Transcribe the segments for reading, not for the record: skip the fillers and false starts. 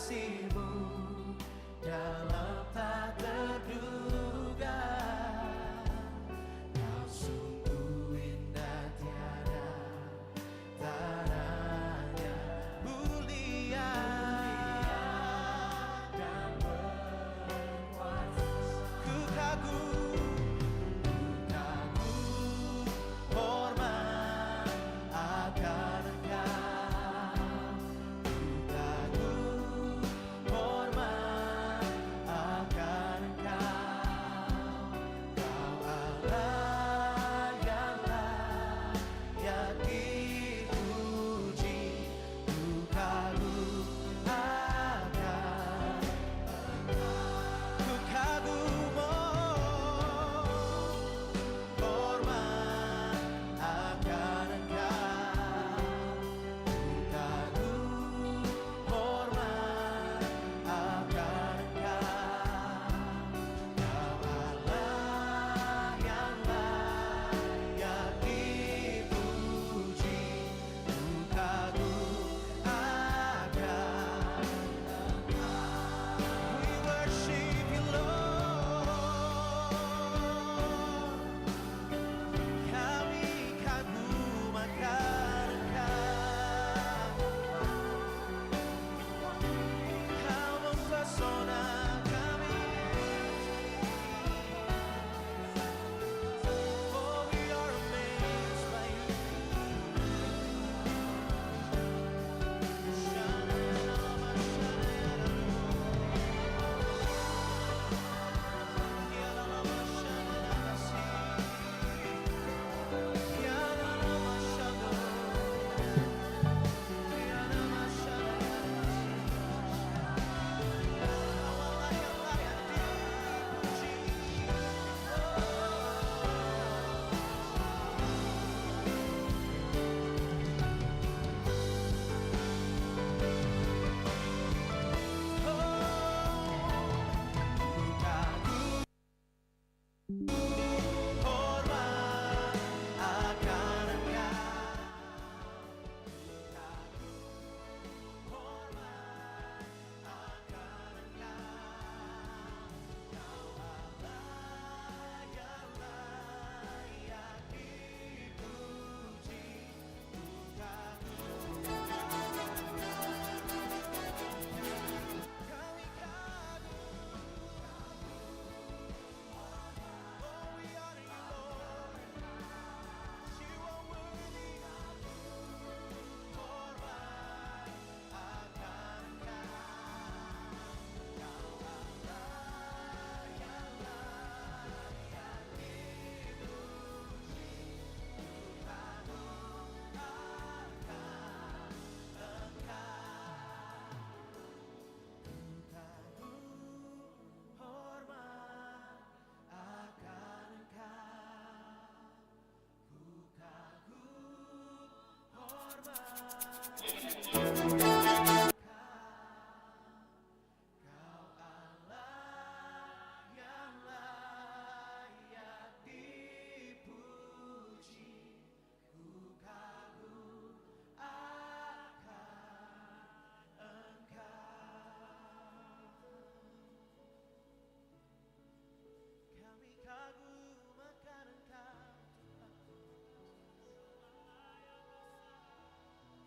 kasih-Mu dalam tak terduga. Kau sungguh indah, tiada tandanya, mulia dan berkuasa. Ku kagum hormat akan Engkau. Ku kagum hormat akan Engkau. Kau Allah yang layak dipuji. Ku kagum akan Engkau. Ku kagum hormat akan Engkau. Ku kagum hormat akan Engkau. Kau Allah yang layak dipuji. Ku kagum akan Engkau. We worship You, Lord. Kami kagum akan Engkau. Kau mempesona kami. Oh, we are amazed by You. Hormat akan Engkau. Hormat akan Engkau. Kau Allah yang layak dipuji. Ku kagum. Kami kagum. Oh, we honor You, Lord. You are worthy. Hormat akan Engkau. Kau Allah yang layak dipuji. Ku kagum akan Engkau. Ku kagum hormat akan Engkau. Ku kagum hormat Kau Allah yang layak dipuji. Ku kagum akan Engkau. Kami kagum akan Engkau, Tuhan.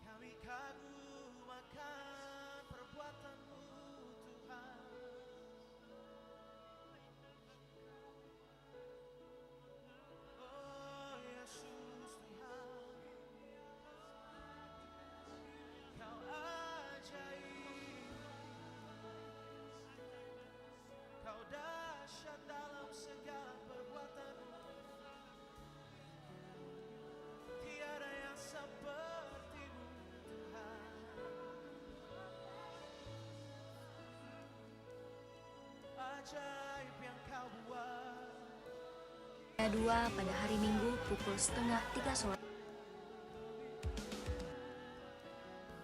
Kami kagum akan perbuatan-Mu, Tuhan. Oh Yesus, Tuhan, Kau ajaib. Kau dahsyat dalam segala perbuatan-Mu. Tiada yang seperti-Mu, Tuhan. Ajaib yang Kau buat. 2 pada hari Minggu pukul 2:30 sore.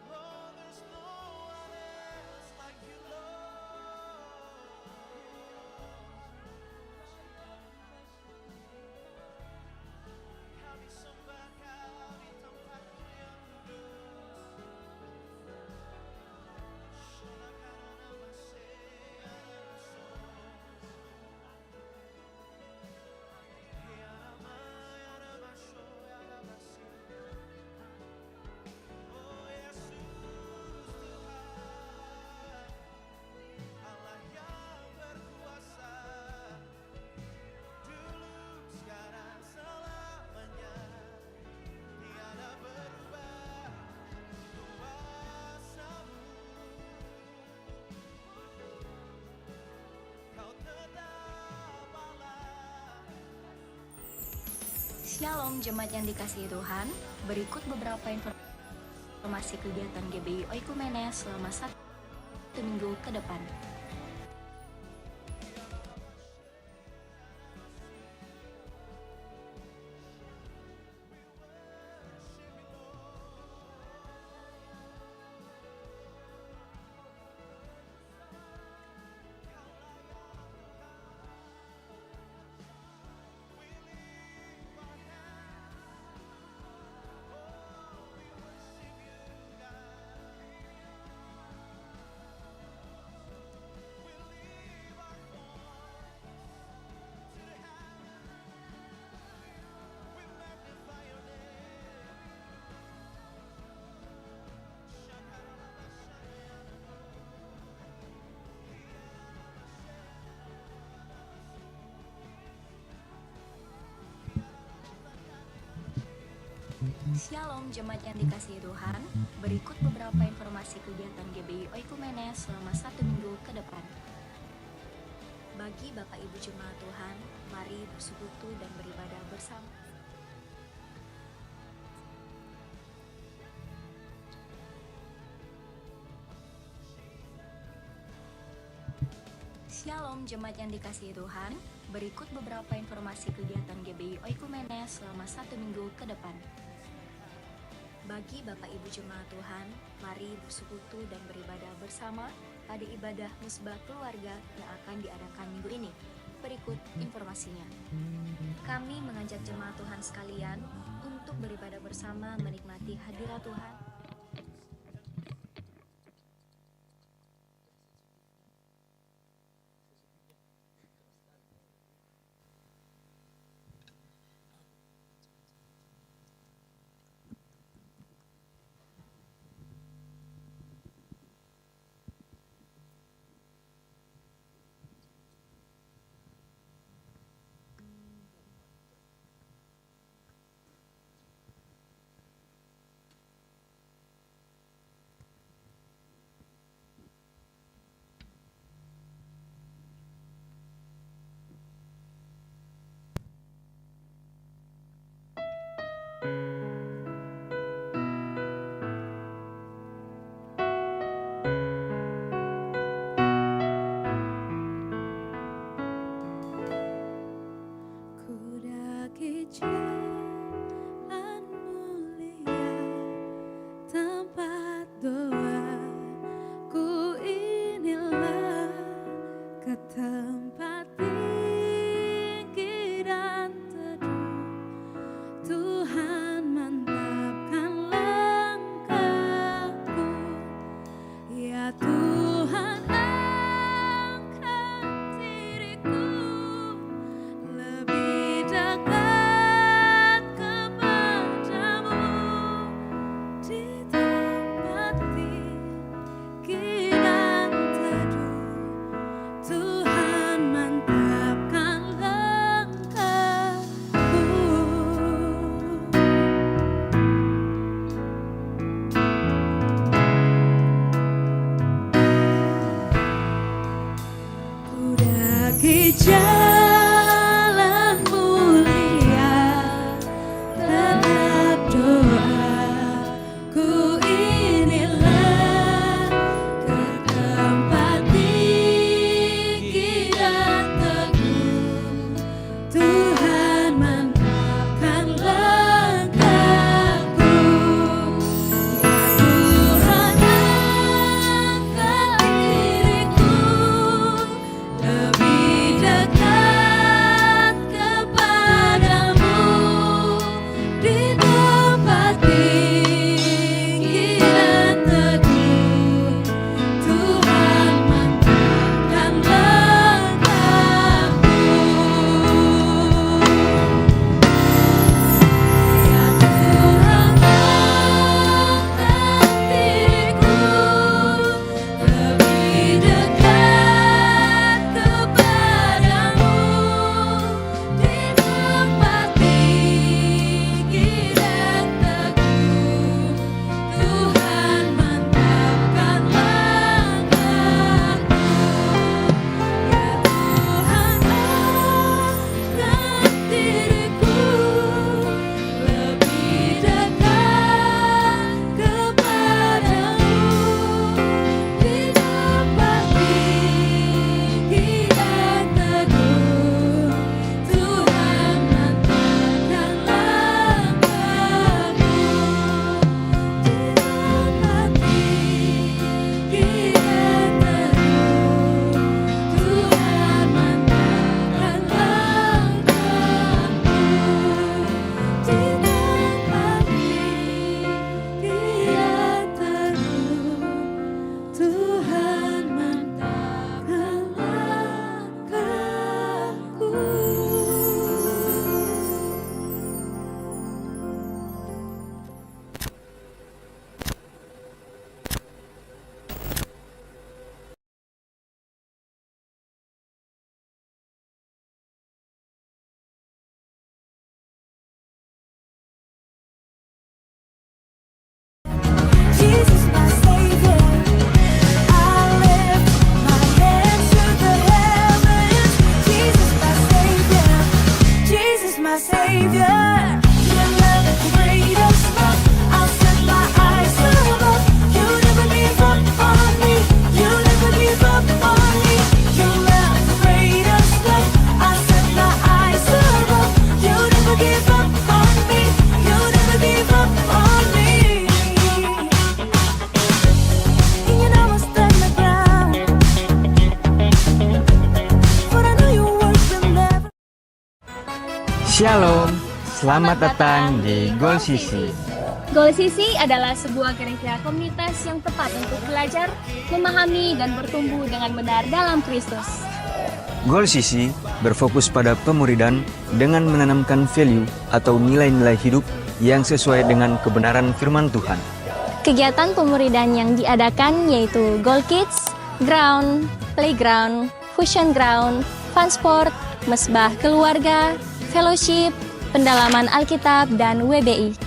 Oh, there's no one else like You, Lord. Kami sembah Kau di tempat-Mu yang kudus. Shalakan Shalom jemaat yang dikasihi Tuhan, berikut beberapa informasi kegiatan GBI Oikumene selama 1 minggu ke depan. Shalom jemaat yang dikasihi Tuhan, berikut beberapa informasi kegiatan GBI Oikumene selama 1 minggu ke depan. Bagi Bapak Ibu jemaat Tuhan, mari bersekutu dan beribadah bersama. Shalom jemaat yang dikasihi Tuhan, berikut beberapa informasi kegiatan GBI Oikumene selama 1 minggu ke depan. Bagi Bapak Ibu jemaat Tuhan, mari bersekutu dan beribadah bersama pada ibadah musbah keluarga yang akan diadakan minggu ini. Berikut informasinya. Kami mengajak jemaat Tuhan sekalian untuk beribadah bersama menikmati hadirat Tuhan. my Savior. Your love is the greatest love. I'll set my eyes above. You never give up on me. You never give up on me. Your love is the greatest love. I'll set my eyes above. You never give up on me. You never give up on me. And you never stand my ground. But I know your work will never. Shalom, selamat datang di Goal Sisi. Goal Sisi adalah sebuah gereja komunitas yang tepat untuk belajar, memahami, dan bertumbuh dengan benar dalam Kristus. Goal Sisi berfokus pada pemuridan dengan menanamkan value atau nilai-nilai hidup yang sesuai dengan kebenaran firman Tuhan. Kegiatan pemuridan yang diadakan yaitu Goal Kids, Ground, Playground, Fusion Ground, Fun Sport, Mesbah Keluarga, Fellowship, Pendalaman Alkitab, dan WBI.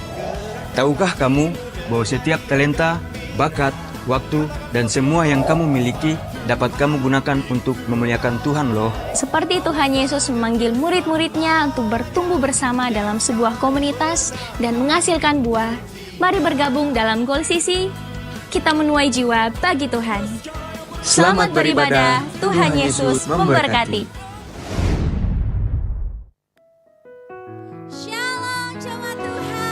Tahukah kamu bahwa setiap talenta, bakat, waktu, dan semua yang kamu miliki dapat kamu gunakan untuk memuliakan Tuhan loh. Seperti Tuhan Yesus memanggil murid-muridnya untuk bertumbuh bersama dalam sebuah komunitas dan menghasilkan buah. Mari bergabung dalam Goal Sisi, kita menuai jiwa bagi Tuhan. Selamat beribadah, Tuhan Yesus memberkati. Shalom jemaat Tuhan.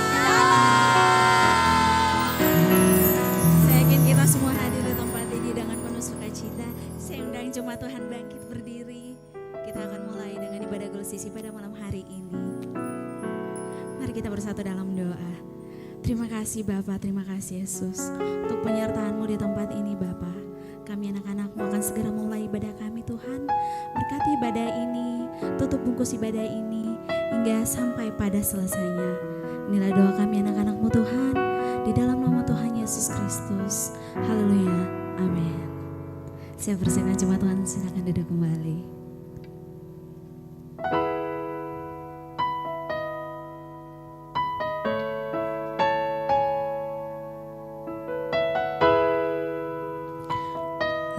Saya yakin kita semua hadir di tempat ini dengan penuh sukacita. Saya undang jemaat Tuhan bangkit berdiri. Kita akan mulai dengan ibadah Goal Sisi pada malam hari ini. Mari kita bersatu dalam doa. Terima kasih Bapa, terima kasih Yesus untuk penyertaan-Mu di tempat ini Bapa. Kami anak-anak-Mu akan segera mulai ibadah kami Tuhan. Berkati ibadah ini, tutup bungkus ibadah ini hingga sampai pada selesainya. Inilah doa kami anak-anak-Mu Tuhan, di dalam nama Tuhan Yesus Kristus. Haleluya, amin. Saya persilakan jemaat Tuhan, silakan duduk kembali.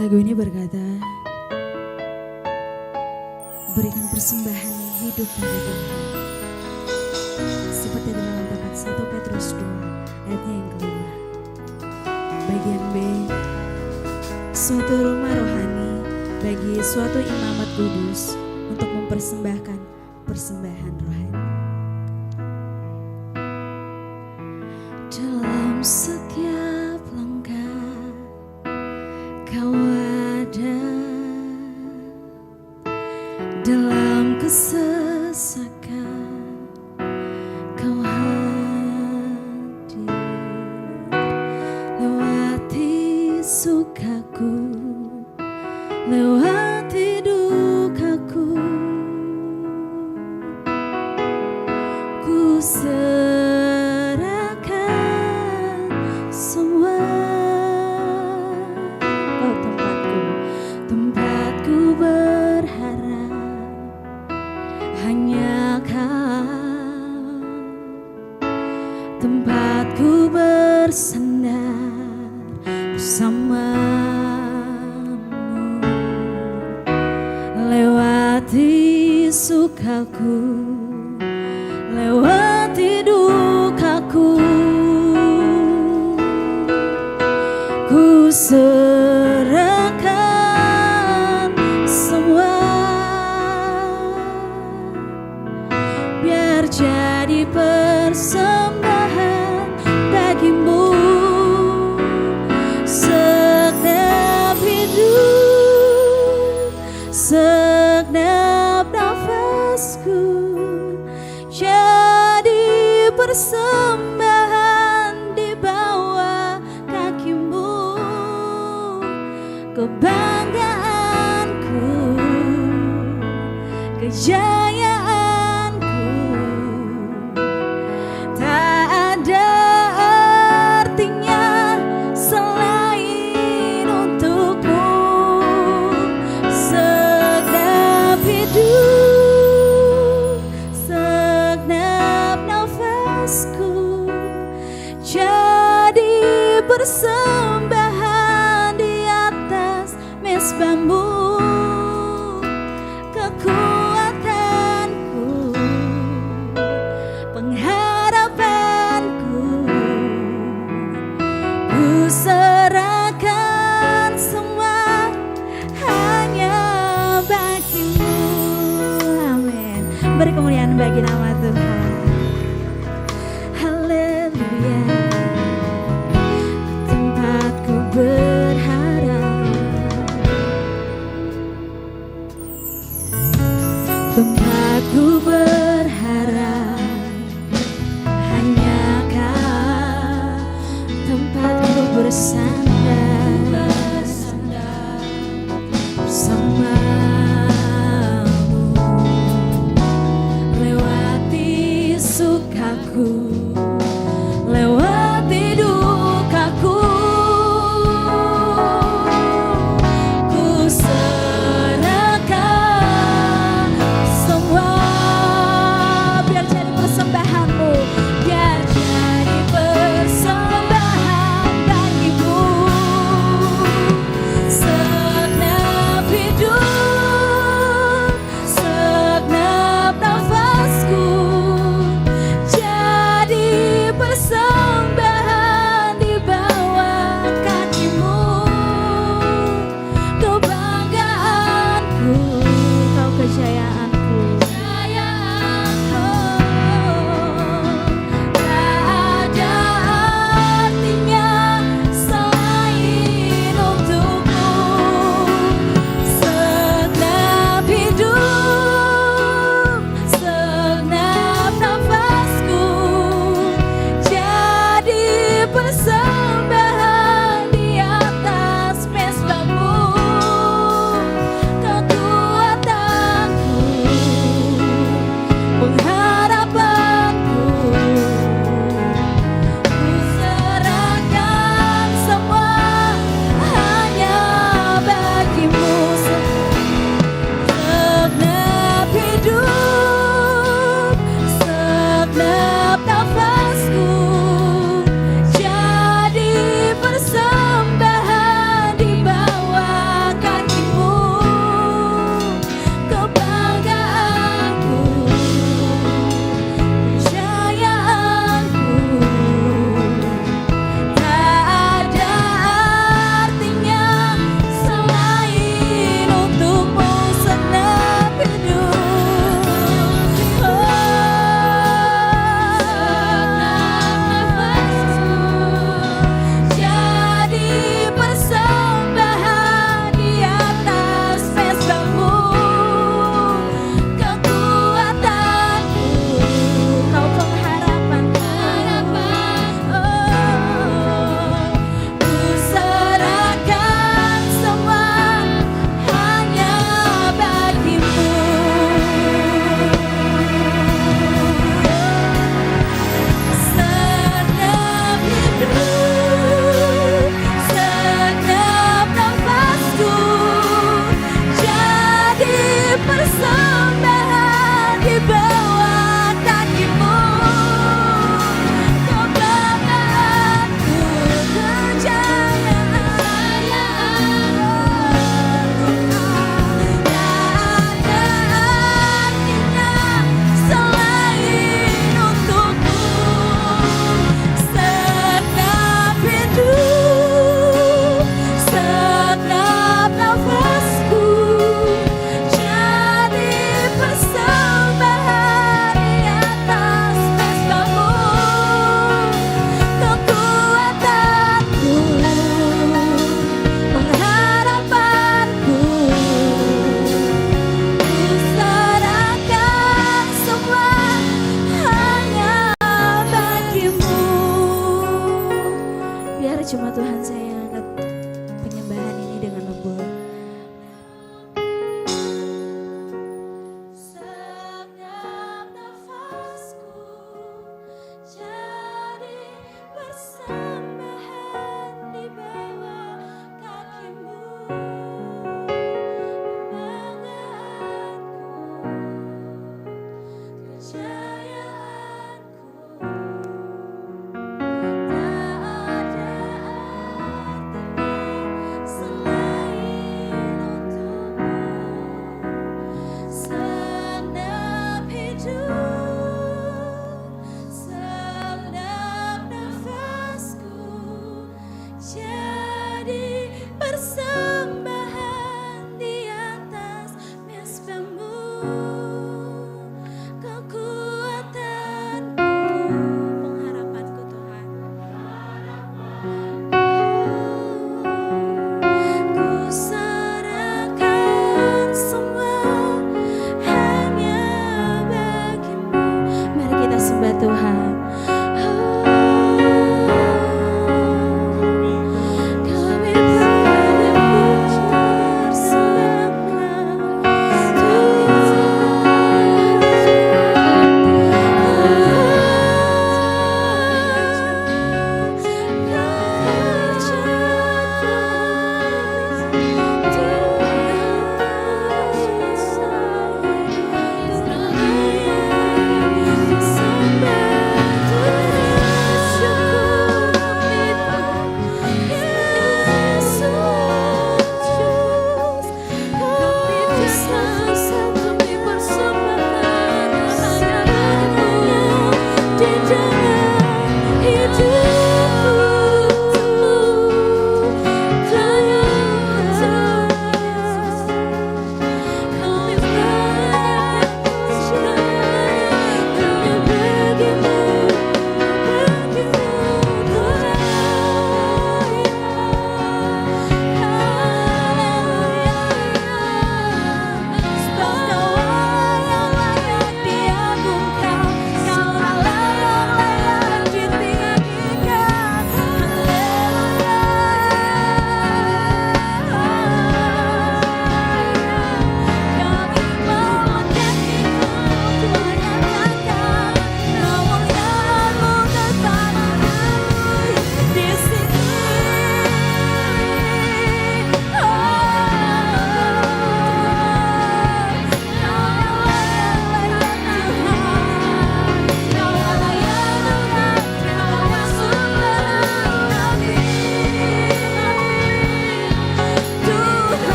Lagu ini berkata, berikan persembahan yang hidup bagi Tuhan. Seperti dalam takat 1 Petrus 2 ayatnya yang kelima. Bagian B, suatu rumah rohani bagi suatu imamat kudus untuk mempersembahkan persembahan rohani. Dalam setiap langkah Kau ada, dalam kesesakan Kau hadir, lewati sukaku, lewati dukaku, ku serahkan semua. Tempatku berharap hanya Kau, tempatku bersandar bersamamu, lewati sukaku, lewati dukaku, ku serahkan semua, biar jadi persembahan bagimu. Segenap hidup, segenap nafasku, jadi persembahan di bawah kakimu. Kebanggaanku, kejayaanku, tak ada artinya selain untukmu. Segenap hidup, segenap nafasku, jadi persembahan di atas mesbahmu. Kekuatanku, beri kemuliaan bagi nama Tuhan. Haleluya. Tempatku berharap, tempatku berharap hanya Kau, tempatku bersandar bersamamu, lewati sukaku, lewati dukaku, ku serahkan semua, biar jadi persembahanmu, biar jadi persembahan bagimu. Segenap hidup, segenap nafasku, jadi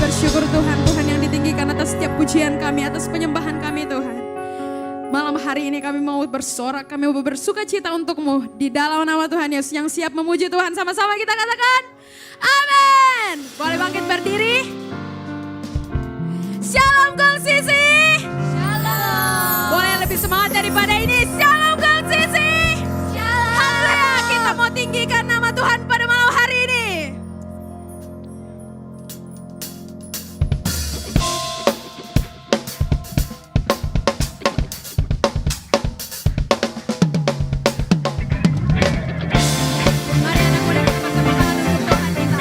bersyukur Tuhan, Tuhan yang ditinggikan atas setiap pujian kami, atas penyembahan kami Tuhan. Malam hari ini kami mau bersorak, kami mau bersuka cita untuk-Mu di dalam nama Tuhan Yesus yang siap memuji Tuhan. Sama-sama kita katakan, amin. Boleh bangkit berdiri. Shalom Gong Sisi. Shalom. Boleh lebih semangat daripada ini. Shalom Gong Sisi. Shalom. Haleluya, kita mau tinggikan nama Tuhan pada malam hari ini. Mari anak muda bersama-sama kita tepuk Tuhan kita.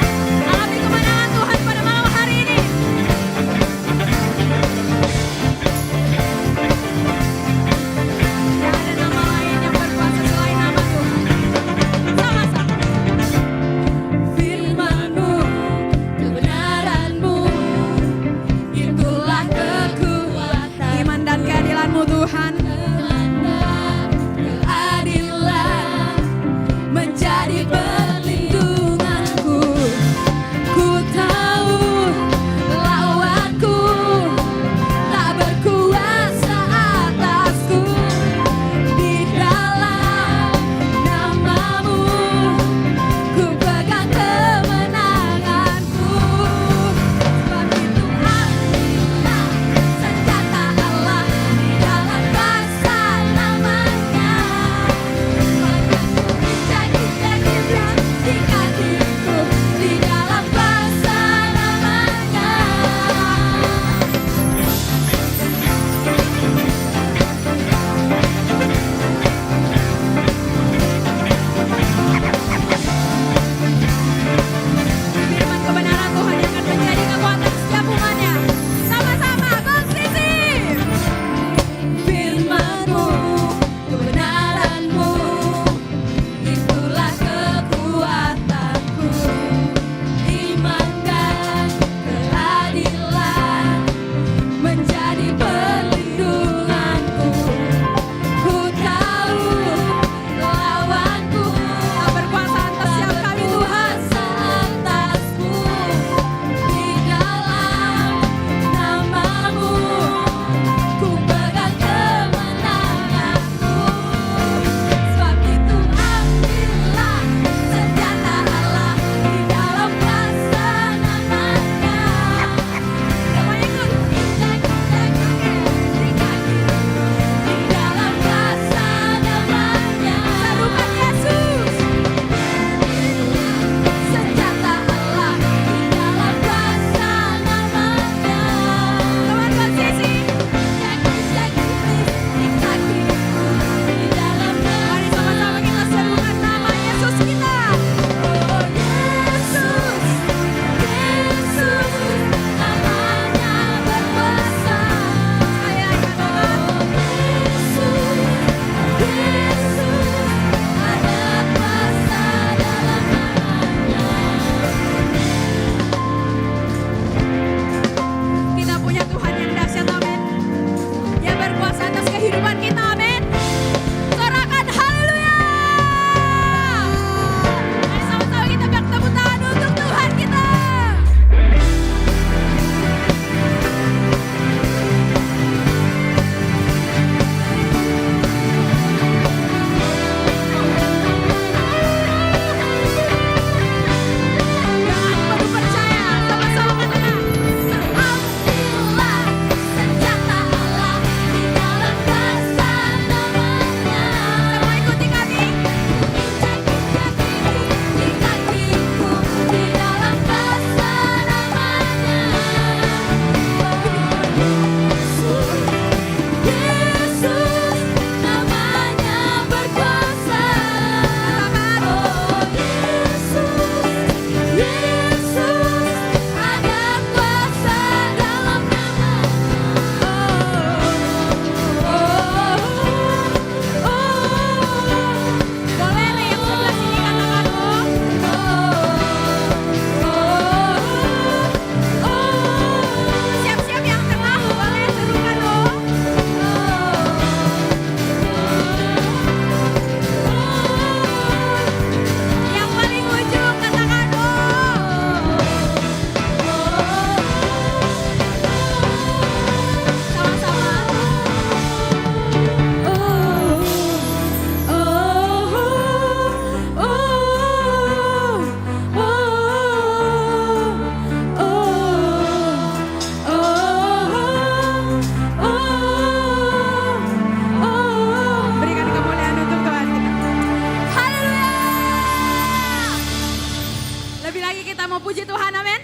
Lebih lagi kita mau puji Tuhan, amin.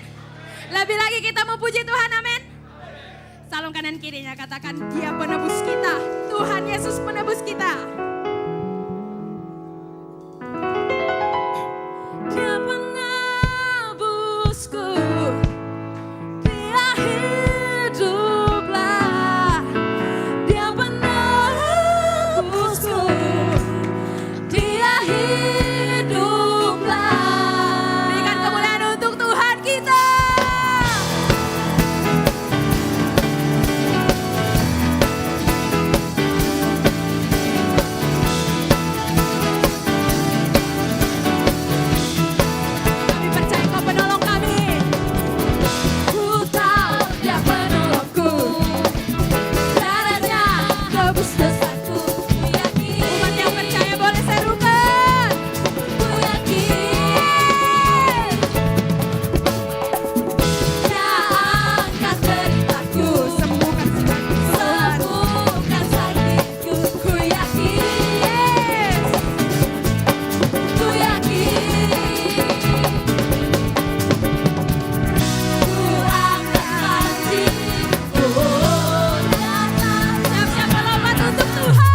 Lebih lagi kita mau puji Tuhan, amin. Salam kanan kirinya katakan, Dia penebus kita. Tuhan Yesus penebus kita. Dia penebusku, Dia hiduplah. Dia penebusku, Dia hiduplah. Berikan kemuliaan untuk Tuhan kita. Kami percaya Kau penolong kami. Ku tahu Dia penolongku, darahnya tebus dosaku. Ku yakin. Umat yang percaya boleh serukan. Ku yakin. Dia angkat deritaku, sembuhkan sakitku. Ku yakin. Ku yakin. Ku angkat hatiku. Siap-siap melompat untuk Tuhan.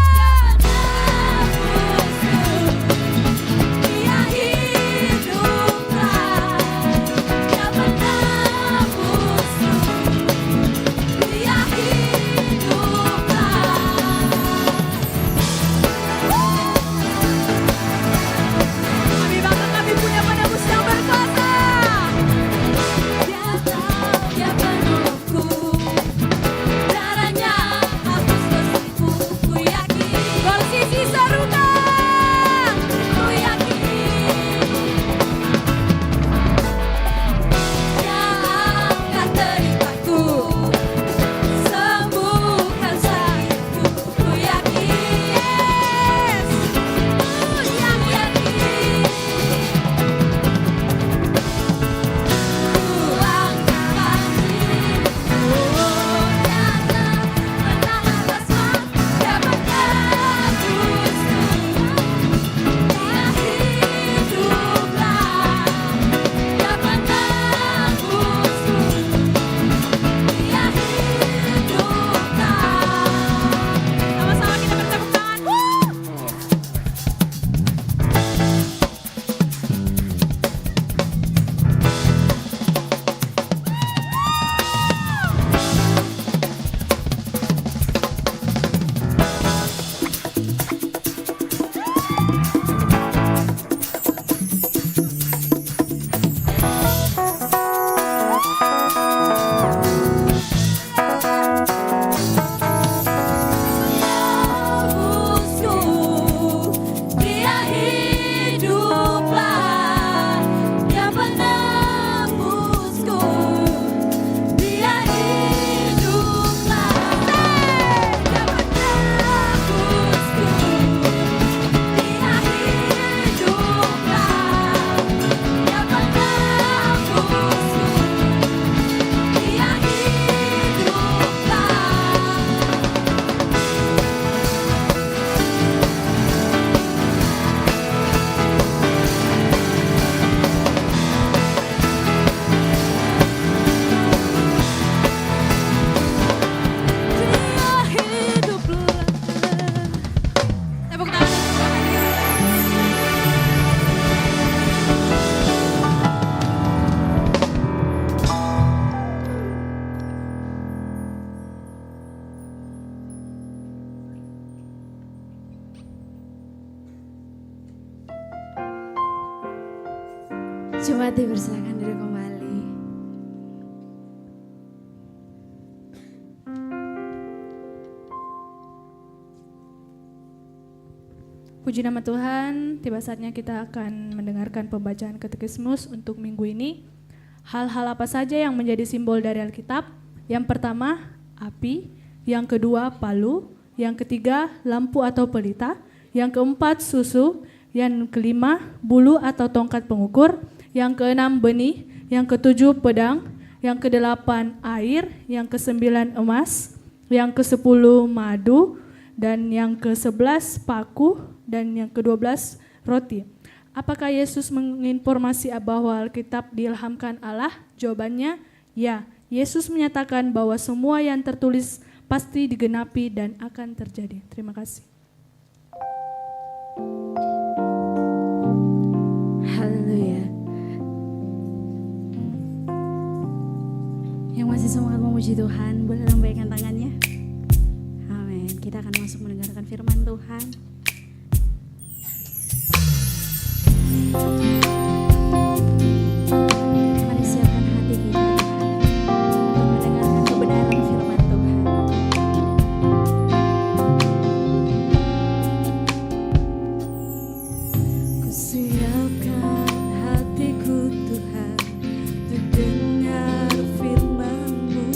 Dia hiduplah. Dia penebusku. Dia hiduplah. Kami bangga kami punya penebus yang berkuasa. Dia tahu Dia penolongku, darahnya hapus dosaku. Ku yakin. Bersisi serukan. Ku yakin. Dia angkat deritaku, sembuhkan sakitku. Ku yakin. Yang yakin. Ku angkat hatiku. Menang atas maut. Dia penebusku. Dia hiduplah. Dia penebusku. Dia hiduplah. Sama-sama kita bertepuk tangan. Penebusku, Dia hiduplah. Dia penebusku, Dia hiduplah. Dia penebusku, Dia hiduplah. Dia penebusku, Dia hiduplah. Dia hiduplah. Tepuk tangan. Jemaat dipersilakan duduk kembali. Puji nama Tuhan, tiba saatnya kita akan mendengarkan pembacaan katekismus untuk minggu ini. Hal-hal apa saja yang menjadi simbol dari Alkitab? Yang pertama, api. Yang kedua, palu. Yang ketiga, lampu atau pelita. Yang keempat, susu. Yang kelima, bulu atau tongkat pengukur. Yang keenam, benih. Yang ketujuh, pedang. Yang kedelapan, air. Yang kesembilan, emas. Yang kesepuluh, madu. Dan yang ke-11 paku, dan yang ke-12 roti. Apakah Yesus menginformasi bahwa Alkitab diilhamkan Allah? Jawabannya, ya. Yesus menyatakan bahwa semua yang tertulis pasti digenapi dan akan terjadi. Terima kasih. Haleluya. Yang masih semangat memuji Tuhan, boleh lambaikan tangannya. Amin. Kita akan masuk mendengarkan firman Tuhan. Mari siapkan hati kita untuk mendengarkan kebenaran firman Tuhan. Kusiapkan hatiku Tuhan untuk dengar firman-Mu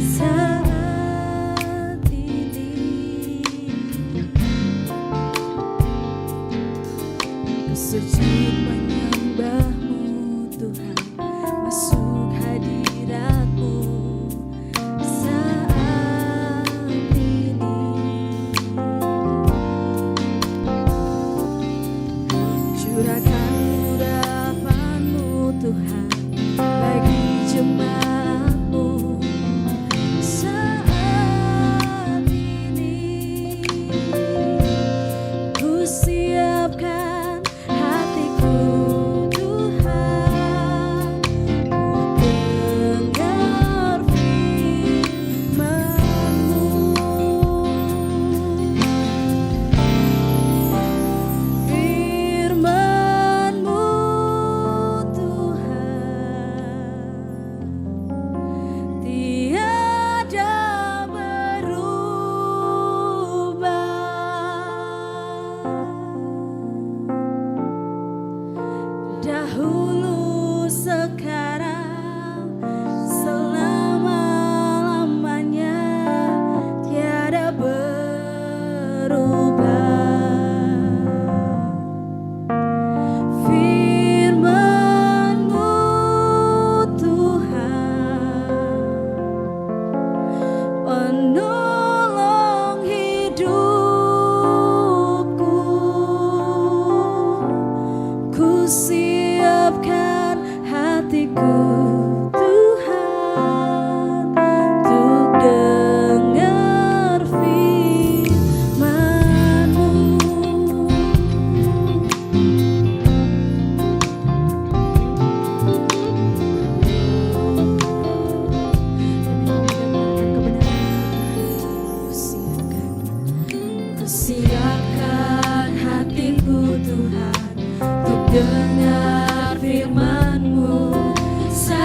saat ini. Sujud menyembah-Mu Tuhan, masuk hadirat-Mu saat ini. Curahkan urapan-Mu Tuhan bagi jemaat-Mu saat ini. Ku siapkan hatiku Tuhan untuk dengar firman-Mu. Firman-Mu Tuhan tiada berubah. Dahulu, sekarang, selama-lamanya tiada berubah. Firman-Mu Tuhan penolong hidupku. Ku siapkan hatiku Tuhan untuk dengar firman-Mu. Ku siapkan hatiku Tuhan untuk dengar firman-Mu saat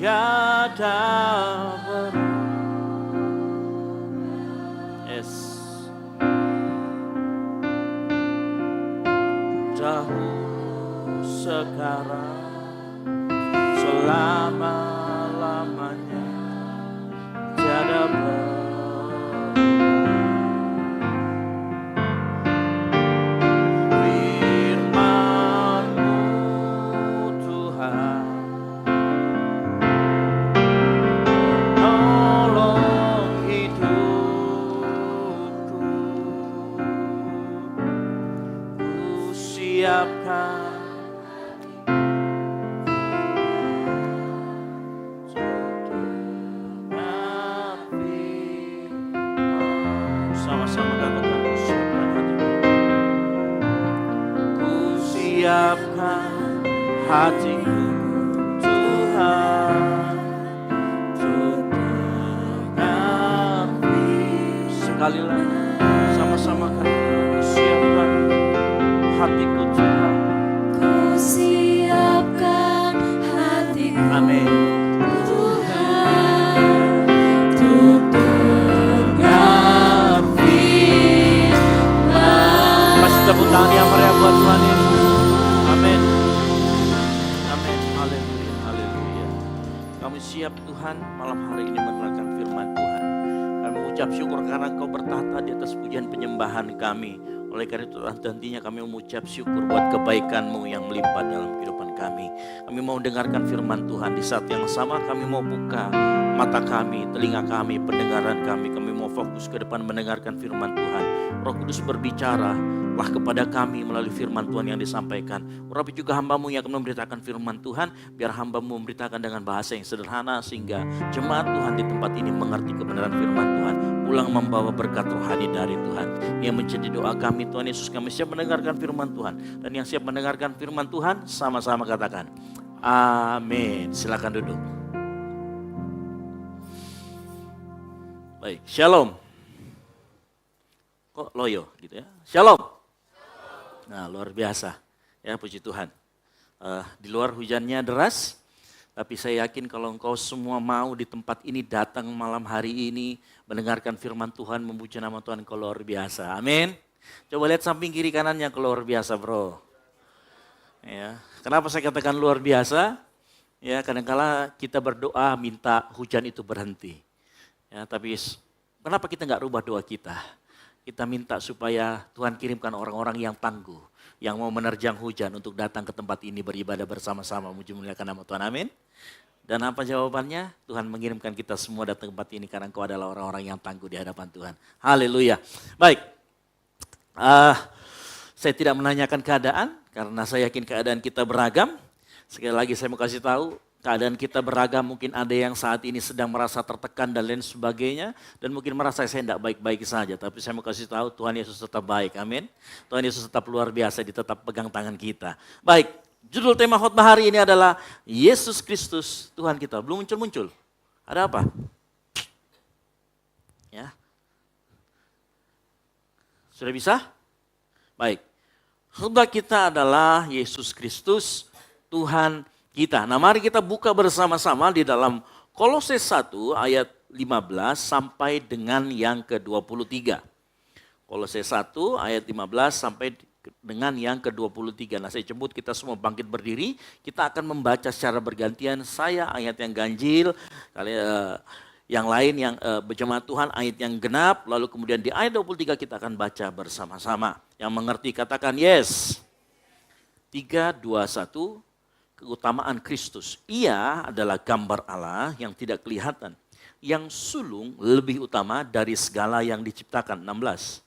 tiada yes. Dahulu sekarang selama-lamanya tiada firman-Mu Tuhan nolong hidupku, ku siapkan sama-sama katakan ku siapkan hatiku. Ku siapkan hatiku Tuhan untuk mengabdi. Sekali lagi sama-sama katakan ku siapkan hatiku Tuhan. Ku siapkan hatiku Amin. Tuhan untuk dengar firman. Kasih tepuk tangan yang meriah buat Tuhan Yesus. Amin. Amin. Haleluya. Haleluya. Kami siap Tuhan malam hari ini menerangkan firman Tuhan. Kami mengucap syukur karena Engkau bertahta di atas pujian penyembahan kami. Oleh karena itu tentunya kami mengucap syukur buat kebaikan-Mu yang melimpah dalam kehidupan kami. Kami mau dengarkan firman Tuhan. Di saat yang sama kami mau buka mata kami, telinga kami, pendengaran kami. Kami mau fokus ke depan mendengarkan firman Tuhan. Roh Kudus berbicara lah kepada kami melalui firman Tuhan yang disampaikan. Urapi juga hamba-Mu yang akan memberitakan firman Tuhan. Biar hamba-Mu memberitakan dengan bahasa yang sederhana sehingga jemaat Tuhan di tempat ini mengerti kebenaran firman Tuhan. Pulang membawa berkat rohani dari Tuhan. Yang menjadi doa kami Tuhan Yesus, kami siap mendengarkan firman Tuhan. Dan yang siap mendengarkan firman Tuhan sama-sama katakan amin. Silakan duduk. Baik, shalom. Kok loyo gitu ya? Shalom. Nah, luar biasa. Ya, puji Tuhan. Di luar hujannya deras, tapi saya yakin kalau engkau semua mau di tempat ini datang malam hari ini, mendengarkan firman Tuhan, memuji nama Tuhan, engkau luar biasa. Amin. Coba lihat samping kiri kanannya, engkau luar biasa bro. Ya, kenapa saya katakan luar biasa? Ya, kadang-kala kita berdoa minta hujan itu berhenti. Ya, tapi kenapa kita nggak rubah doa kita? Kita minta supaya Tuhan kirimkan orang-orang yang tangguh, yang mau menerjang hujan untuk datang ke tempat ini beribadah bersama-sama, muliakan nama Tuhan, amin. Dan apa jawabannya? Tuhan mengirimkan kita semua datang ke tempat ini karena Engkau adalah orang-orang yang tangguh di hadapan Tuhan. Haleluya. Baik, saya tidak menanyakan keadaan karena saya yakin keadaan kita beragam. Sekali lagi saya mau kasih tahu, keadaan kita beragam, mungkin ada yang saat ini sedang merasa tertekan dan lain sebagainya. Dan mungkin merasa saya tidak baik-baik saja. Tapi saya mau kasih tahu Tuhan Yesus tetap baik, amin. Tuhan Yesus tetap luar biasa, dia tetap pegang tangan kita. Baik, judul tema khotbah hari ini adalah Yesus Kristus Tuhan kita. Belum muncul-muncul, ada apa? Ya, sudah bisa? Baik, khotbah kita adalah Yesus Kristus Tuhan kita. Nah, mari kita buka bersama-sama di dalam Kolose 1 ayat 15 sampai dengan yang ke-23. Kolose 1 ayat 15 sampai dengan yang ke-23. Nah, saya jemput kita semua bangkit berdiri. Kita akan membaca secara bergantian. Saya ayat yang ganjil, yang lain yang berjemaat Tuhan ayat yang genap. Lalu kemudian di ayat 23 kita akan baca bersama-sama. Yang mengerti katakan yes. 3, 2, 1. Keutamaan Kristus. Ia adalah gambar Allah yang tidak kelihatan, yang sulung lebih utama dari segala yang diciptakan. 16.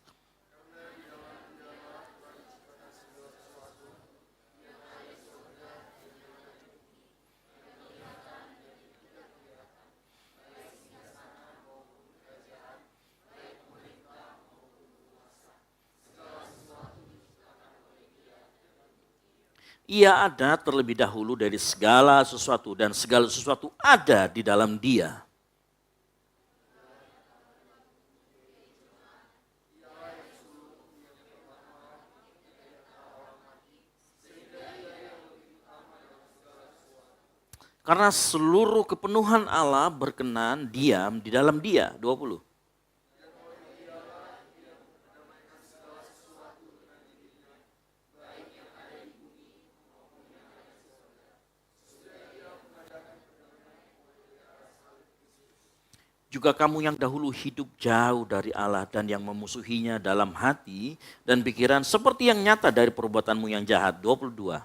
Ia ada terlebih dahulu dari segala sesuatu dan segala sesuatu ada di dalam Dia. Karena seluruh kepenuhan Allah berkenan diam di dalam dia. 20. Juga kamu yang dahulu hidup jauh dari Allah dan yang memusuhinya dalam hati dan pikiran seperti yang nyata dari perbuatanmu yang jahat. 22.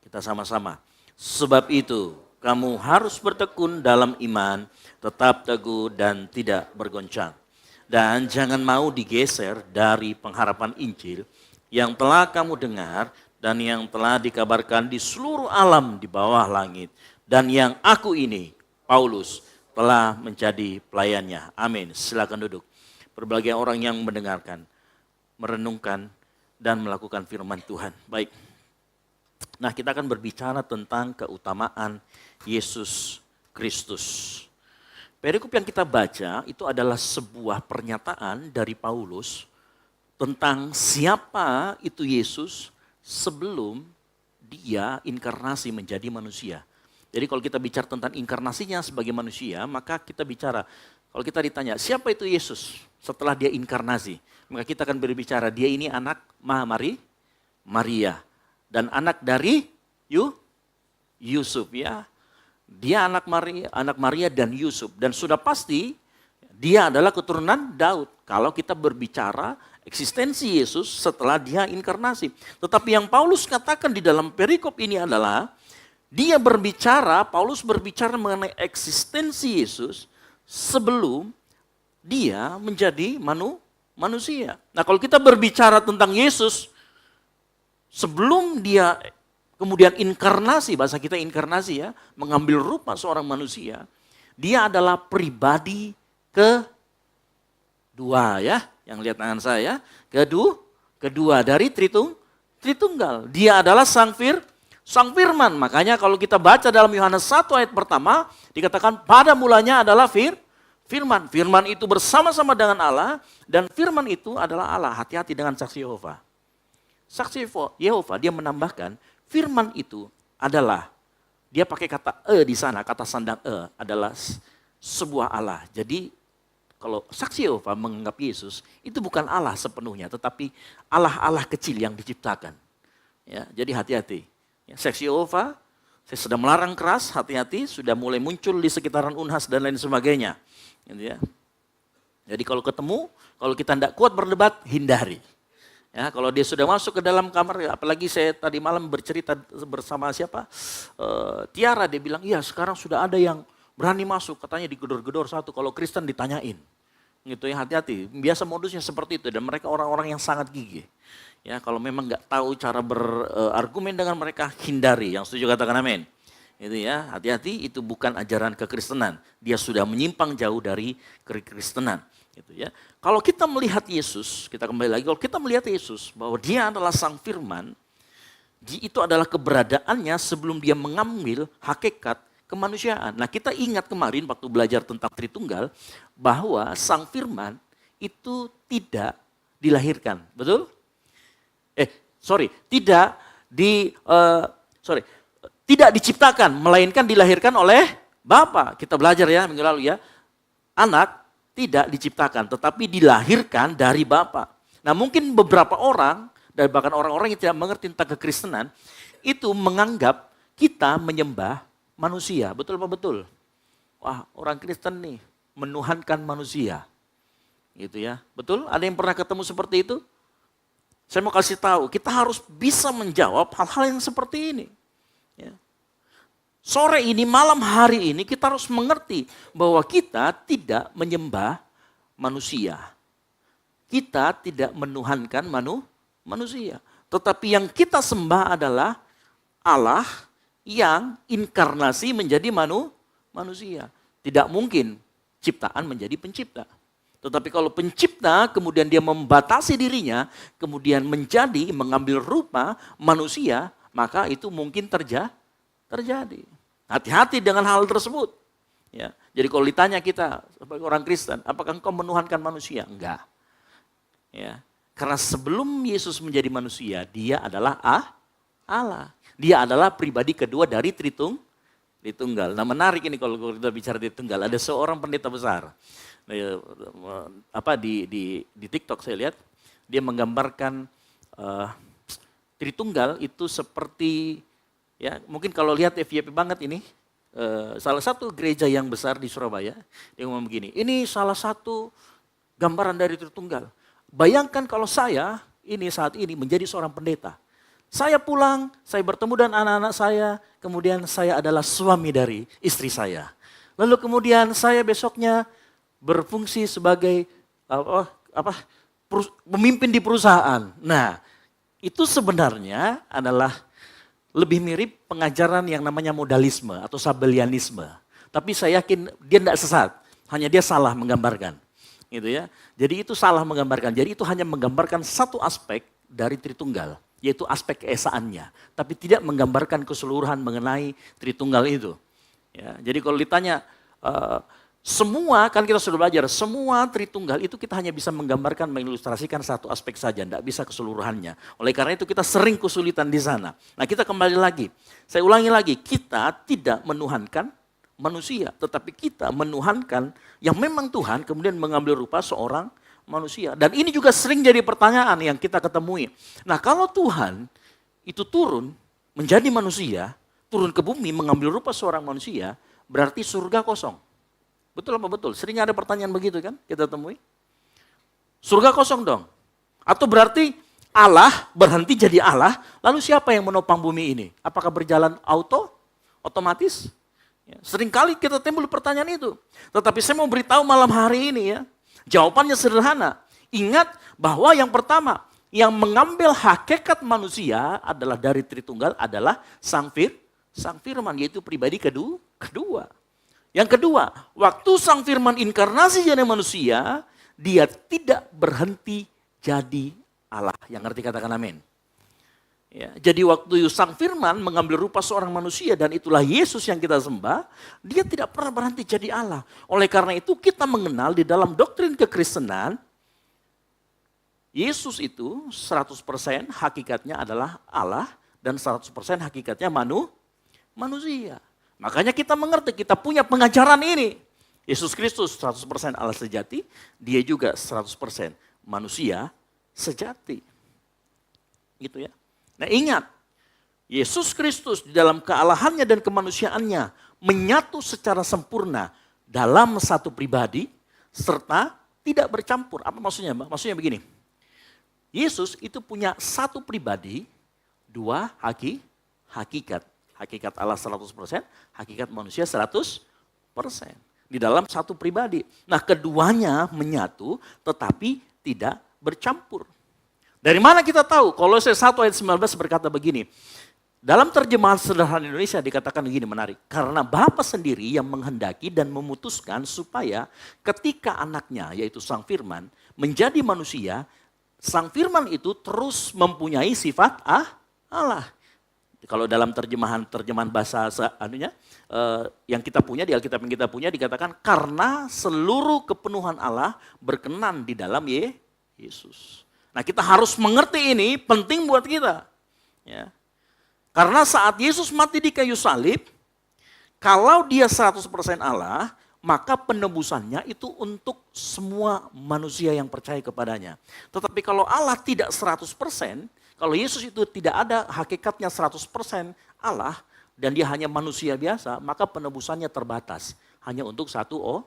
Kita sama-sama. Sebab itu kamu harus bertekun dalam iman, tetap teguh dan tidak bergoncang. Dan jangan mau digeser dari pengharapan Injil yang telah kamu dengar dan yang telah dikabarkan di seluruh alam di bawah langit. Dan yang aku ini, Paulus, telah menjadi pelayannya. Amin. Silakan duduk. Berbagai orang yang mendengarkan, merenungkan, dan melakukan firman Tuhan. Baik. Nah, kita akan berbicara tentang keutamaan Yesus Kristus. Perikop yang kita baca itu adalah sebuah pernyataan dari Paulus tentang siapa itu Yesus sebelum dia inkarnasi menjadi manusia. Jadi kalau kita bicara tentang inkarnasinya sebagai manusia, maka kita bicara, kalau kita ditanya siapa itu Yesus setelah dia inkarnasi, maka kita akan berbicara dia ini anak Maria dan anak dari Yusuf ya. Dia anak Maria dan Yusuf. Dan sudah pasti dia adalah keturunan Daud. Kalau kita berbicara eksistensi Yesus setelah dia inkarnasi. Tetapi yang Paulus katakan di dalam perikop ini adalah Paulus berbicara mengenai eksistensi Yesus sebelum dia menjadi manusia. Nah kalau kita berbicara tentang Yesus sebelum dia kemudian inkarnasi, bahasa kita inkarnasi ya, mengambil rupa seorang manusia. Dia adalah pribadi kedua ya, yang lihat tangan saya, kedua dari Tritunggal. Dia adalah Sang Firman. Makanya kalau kita baca dalam Yohanes 1 ayat pertama, dikatakan pada mulanya adalah Firman. Firman itu bersama-sama dengan Allah, dan Firman itu adalah Allah. Hati-hati dengan saksi Yehova. Saksi Yehova, dia menambahkan, Firman itu adalah, dia pakai kata di sana, kata sandang adalah sebuah Allah. Jadi kalau saksi Yehova menganggap Yesus itu bukan Allah sepenuhnya, tetapi Allah kecil yang diciptakan. Ya, jadi hati-hati. Ya, saksi Yehova, saya sudah melarang keras, hati-hati, sudah mulai muncul di sekitaran Unhas dan lain sebagainya. Gitu ya. Jadi kalau ketemu, kalau kita tidak kuat berdebat, hindari. Ya, kalau dia sudah masuk ke dalam kamar, apalagi saya tadi malam bercerita bersama siapa? Tiara, dia bilang, iya sekarang sudah ada yang berani masuk, katanya digedor-gedor satu, kalau Kristen ditanyain. Gitu ya, hati-hati. Biasa modusnya seperti itu, dan mereka orang-orang yang sangat gigih. Ya, kalau memang nggak tahu cara berargumen dengan mereka, hindari. Yang setuju katakan amin. Itu ya, hati-hati, itu bukan ajaran kekristenan. Dia sudah menyimpang jauh dari kekristenan. Gitu ya. Kalau kita melihat Yesus, kita kembali lagi, kalau kita melihat Yesus bahwa dia adalah Sang Firman, itu adalah keberadaannya sebelum dia mengambil hakikat kemanusiaan. Nah kita ingat kemarin waktu belajar tentang Tritunggal, bahwa Sang Firman itu tidak dilahirkan, betul? Tidak diciptakan, melainkan dilahirkan oleh Bapa. Kita belajar ya minggu lalu ya, anak tidak diciptakan, tetapi dilahirkan dari Bapa. Nah mungkin beberapa orang, dan bahkan orang-orang yang tidak mengerti tentang kekristenan, itu menganggap kita menyembah manusia. Betul apa betul? Wah orang Kristen nih, menuhankan manusia. Gitu ya, betul? Ada yang pernah ketemu seperti itu? Saya mau kasih tahu, kita harus bisa menjawab hal-hal yang seperti ini. Ya. Sore ini, malam hari ini kita harus mengerti bahwa kita tidak menyembah manusia. Kita tidak menuhankan manusia. Tetapi yang kita sembah adalah Allah yang inkarnasi menjadi manusia. Tidak mungkin ciptaan menjadi pencipta. Tetapi kalau pencipta kemudian dia membatasi dirinya, kemudian mengambil rupa manusia, maka itu mungkin terjadi. Hati-hati dengan hal tersebut. Ya, jadi kalau ditanya kita sebagai orang Kristen, apakah engkau menuhankan manusia? Enggak. Ya, karena sebelum Yesus menjadi manusia, dia adalah Allah. Dia adalah pribadi kedua dari Tritunggal. Nah, menarik ini kalau kita bicara Tritunggal. Ada seorang pendeta besar. Di TikTok saya lihat dia menggambarkan Tritunggal itu seperti, ya mungkin kalau lihat FYP banget ini, salah satu gereja yang besar di Surabaya, dia ngomong begini, ini salah satu gambaran dari Tritunggal. Bayangkan kalau saya saat ini menjadi seorang pendeta. Saya pulang, saya bertemu dengan anak-anak saya, kemudian saya adalah suami dari istri saya. Lalu kemudian saya besoknya berfungsi sebagai pemimpin di perusahaan. Nah, itu sebenarnya adalah lebih mirip pengajaran yang namanya modalisme atau sabelianisme. Tapi saya yakin dia tidak sesat, hanya dia salah menggambarkan. Gitu ya. Jadi itu salah menggambarkan. Jadi itu hanya menggambarkan satu aspek dari Tritunggal, yaitu aspek keesaannya, tapi tidak menggambarkan keseluruhan mengenai Tritunggal itu. Ya, jadi kalau ditanya semua, kan kita sudah belajar, semua Tritunggal itu kita hanya bisa menggambarkan, mengilustrasikan satu aspek saja, tidak bisa keseluruhannya. Oleh karena itu kita sering kesulitan di sana. Nah, kita kembali lagi, saya ulangi lagi, kita tidak menuhankan manusia, tetapi kita menuhankan yang memang Tuhan kemudian mengambil rupa seorang manusia. Dan ini juga sering jadi pertanyaan yang kita ketemui. Nah, kalau Tuhan itu turun menjadi manusia, turun ke bumi mengambil rupa seorang manusia, berarti surga kosong. Betul apa betul? Sering ada pertanyaan begitu kan kita temui. Surga kosong dong. Atau berarti Allah berhenti jadi Allah, lalu siapa yang menopang bumi ini? Apakah berjalan otomatis? Ya, seringkali kita timbul pertanyaan itu. Tetapi saya mau beritahu malam hari ini ya, jawabannya sederhana. Ingat bahwa yang pertama, yang mengambil hakikat manusia adalah dari Tritunggal adalah Sang Firman, yaitu pribadi kedua. Yang kedua, waktu Sang Firman inkarnasi jadi manusia, dia tidak berhenti jadi Allah. Yang ngerti katakan amin. Ya, jadi waktu Sang Firman mengambil rupa seorang manusia dan itulah Yesus yang kita sembah, dia tidak pernah berhenti jadi Allah. Oleh karena itu kita mengenal di dalam doktrin kekristenan, Yesus itu 100% hakikatnya adalah Allah dan 100% hakikatnya manusia. Makanya kita mengerti, kita punya pengajaran ini. Yesus Kristus 100% Allah sejati, dia juga 100% manusia sejati. Gitu ya. Nah ingat, Yesus Kristus di dalam kealahannya dan kemanusiaannya menyatu secara sempurna dalam satu pribadi serta tidak bercampur. Apa maksudnya? Maksudnya begini, Yesus itu punya satu pribadi, dua hakikat. Hakikat Allah 100%, hakikat manusia 100%. Di dalam satu pribadi. Nah keduanya menyatu tetapi tidak bercampur. Dari mana kita tahu? Kolose 1 ayat 19 berkata begini. Dalam terjemahan sederhana Indonesia dikatakan begini, menarik. Karena Bapa sendiri yang menghendaki dan memutuskan supaya ketika anaknya yaitu Sang Firman menjadi manusia, Sang Firman itu terus mempunyai sifat Allah. Kalau dalam terjemahan bahasa yang kita punya, di Alkitab yang kita punya dikatakan karena seluruh kepenuhan Allah berkenan di dalam Yesus. Nah kita harus mengerti ini, penting buat kita. Ya. Karena saat Yesus mati di kayu salib, kalau dia 100% Allah, maka penebusannya itu untuk semua manusia yang percaya kepadanya. Tetapi kalau Allah tidak 100%, kalau Yesus itu tidak ada hakikatnya 100% Allah, dan dia hanya manusia biasa, maka penebusannya terbatas. Hanya untuk satu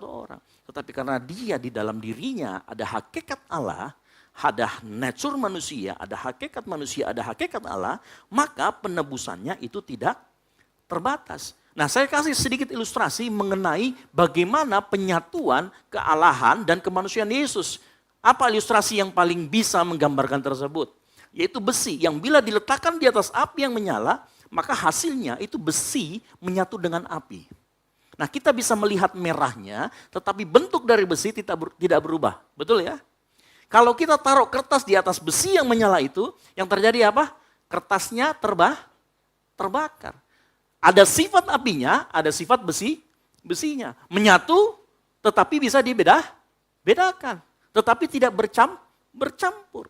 orang. Tetapi karena dia di dalam dirinya ada hakikat Allah, ada nature manusia, ada hakikat manusia, ada hakikat Allah, maka penebusannya itu tidak terbatas. Nah saya kasih sedikit ilustrasi mengenai bagaimana penyatuan kealahan dan kemanusiaan Yesus. Apa ilustrasi yang paling bisa menggambarkan tersebut? Yaitu besi yang bila diletakkan di atas api yang menyala, maka hasilnya itu besi menyatu dengan api. Nah kita bisa melihat merahnya, tetapi bentuk dari besi tidak berubah. Betul ya? Kalau kita taruh kertas di atas besi yang menyala itu, yang terjadi apa? Kertasnya terbakar. Ada sifat apinya, ada sifat besinya. Menyatu tetapi bisa dibedakan. Tetapi tidak bercampur.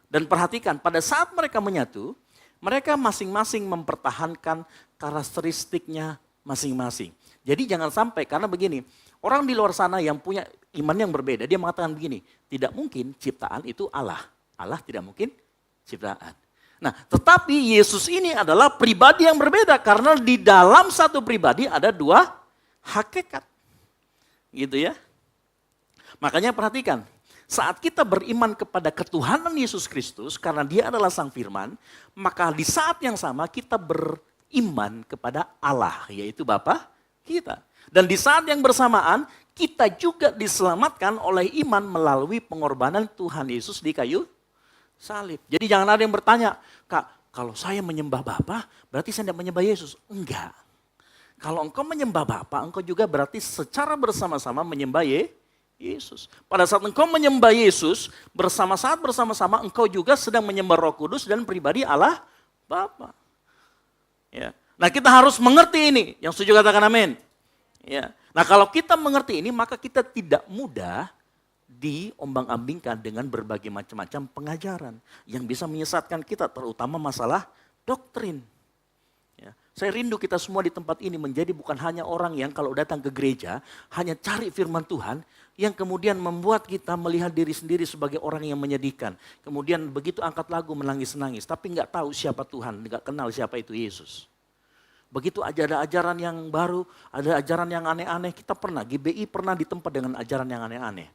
Dan perhatikan, pada saat mereka menyatu, mereka masing-masing mempertahankan karakteristiknya masing-masing. Jadi jangan sampai, karena begini, orang di luar sana yang punya iman yang berbeda, dia mengatakan begini, tidak mungkin ciptaan itu Allah. Allah tidak mungkin ciptaan. Nah, tetapi Yesus ini adalah pribadi yang berbeda, karena di dalam satu pribadi ada dua hakikat. Gitu ya. Makanya perhatikan, saat kita beriman kepada ketuhanan Yesus Kristus, karena dia adalah Sang Firman, maka di saat yang sama kita beriman kepada Allah, yaitu Bapa kita. Dan di saat yang bersamaan, kita juga diselamatkan oleh iman melalui pengorbanan Tuhan Yesus di kayu salib. Jadi jangan ada yang bertanya, Kak, kalau saya menyembah Bapa, berarti saya tidak menyembah Yesus. Enggak. Kalau engkau menyembah Bapa, engkau juga berarti secara bersama-sama menyembah Yesus. Pada saat engkau menyembah Yesus, bersama-sama engkau juga sedang menyembah Roh Kudus dan pribadi Allah Bapa. Ya. Nah, kita harus mengerti ini. Yang setuju katakan amin. Ya. Nah, kalau kita mengerti ini, maka kita tidak mudah diombang-ambingkan dengan berbagai macam-macam pengajaran yang bisa menyesatkan kita, terutama masalah doktrin. Ya. Saya rindu kita semua di tempat ini menjadi bukan hanya orang yang kalau datang ke gereja hanya cari firman Tuhan, yang kemudian membuat kita melihat diri sendiri sebagai orang yang menyedihkan. Kemudian begitu angkat lagu menangis-nangis, tapi nggak tahu siapa Tuhan, nggak kenal siapa itu Yesus. Begitu ada ajaran yang baru, ada ajaran yang aneh-aneh, GBI pernah ditempa dengan ajaran yang aneh-aneh.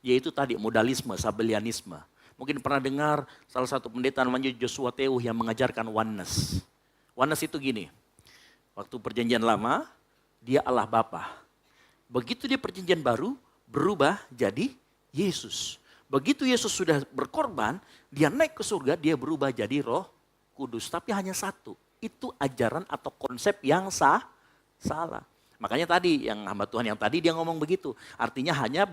Yaitu tadi modalisme, sabelianisme. Mungkin pernah dengar salah satu pendeta namanya Joshua Teuh yang mengajarkan oneness. Oneness itu gini, waktu perjanjian lama, dia Allah Bapa. Begitu dia perjanjian baru, berubah jadi Yesus. Begitu Yesus sudah berkorban, dia naik ke surga, dia berubah jadi Roh Kudus. Tapi hanya satu. Itu ajaran atau konsep yang salah. Makanya tadi yang hamba Tuhan yang tadi dia ngomong begitu. Artinya hanya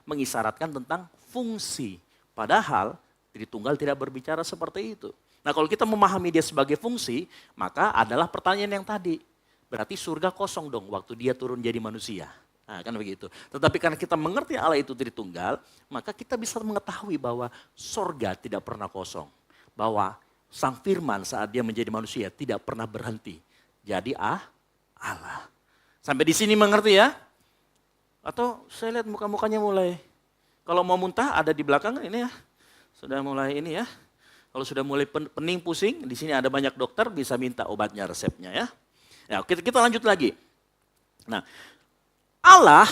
mengisyaratkan tentang fungsi. Padahal Tritunggal tidak berbicara seperti itu. Nah, kalau kita memahami dia sebagai fungsi, maka adalah pertanyaan yang tadi. Berarti surga kosong dong waktu dia turun jadi manusia. Nah, kan begitu. Tetapi karena kita mengerti Allah itu Tritunggal, maka kita bisa mengetahui bahwa surga tidak pernah kosong. Bahwa Sang Firman saat dia menjadi manusia tidak pernah berhenti. Jadi Allah. Sampai di sini mengerti ya? Atau saya lihat muka-mukanya mulai, kalau mau muntah ada di belakang ini ya. Sudah mulai ini ya. Kalau sudah mulai pening pusing, di sini ada banyak dokter bisa minta obatnya, resepnya ya. Ya, kita lanjut lagi. Nah, Allah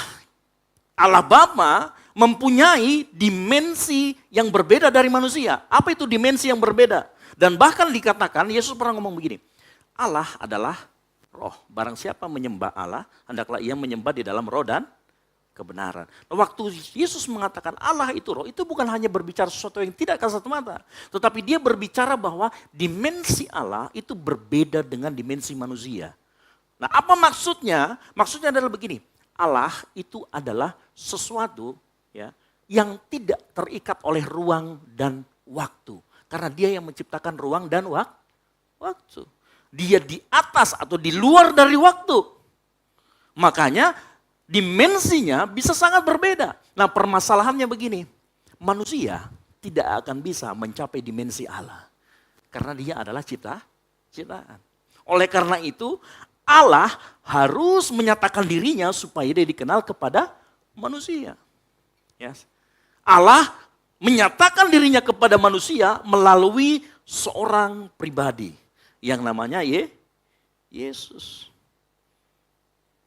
Bapa mempunyai dimensi yang berbeda dari manusia. Apa itu dimensi yang berbeda? Dan bahkan dikatakan, Yesus pernah ngomong begini, Allah adalah roh. Barang siapa menyembah Allah, hendaklah ia menyembah di dalam roh dan kebenaran. Nah, waktu Yesus mengatakan Allah itu roh, itu bukan hanya berbicara sesuatu yang tidak kasat mata. Tetapi dia berbicara bahwa dimensi Allah itu berbeda dengan dimensi manusia. Nah, apa maksudnya? Maksudnya adalah begini, Allah itu adalah sesuatu ya, yang tidak terikat oleh ruang dan waktu. Karena dia yang menciptakan ruang dan waktu. Dia di atas atau di luar dari waktu. Makanya dimensinya bisa sangat berbeda. Nah, permasalahannya begini. Manusia tidak akan bisa mencapai dimensi Allah. Karena dia adalah ciptaan. Oleh karena itu, Allah harus menyatakan dirinya supaya dia dikenal kepada manusia. Yes. Allah menyatakan dirinya kepada manusia melalui seorang pribadi yang namanya Yesus.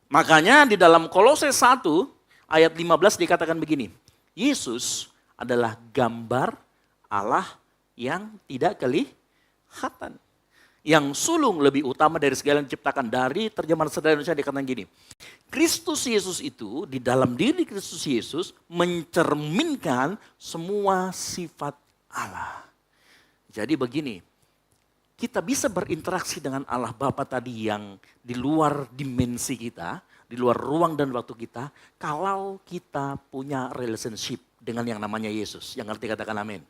Makanya di dalam Kolose 1 ayat 15 dikatakan begini, Yesus adalah gambar Allah yang tidak kelihatan. Yang sulung lebih utama dari segala yang diciptakan. Dari terjemahan sederhana Indonesia dikatakan gini, Kristus Yesus itu, di dalam diri Kristus Yesus mencerminkan semua sifat Allah. Jadi begini, kita bisa berinteraksi dengan Allah Bapa tadi yang di luar dimensi kita, di luar ruang dan waktu kita, kalau kita punya relationship dengan yang namanya Yesus. Yang ngerti katakan amin.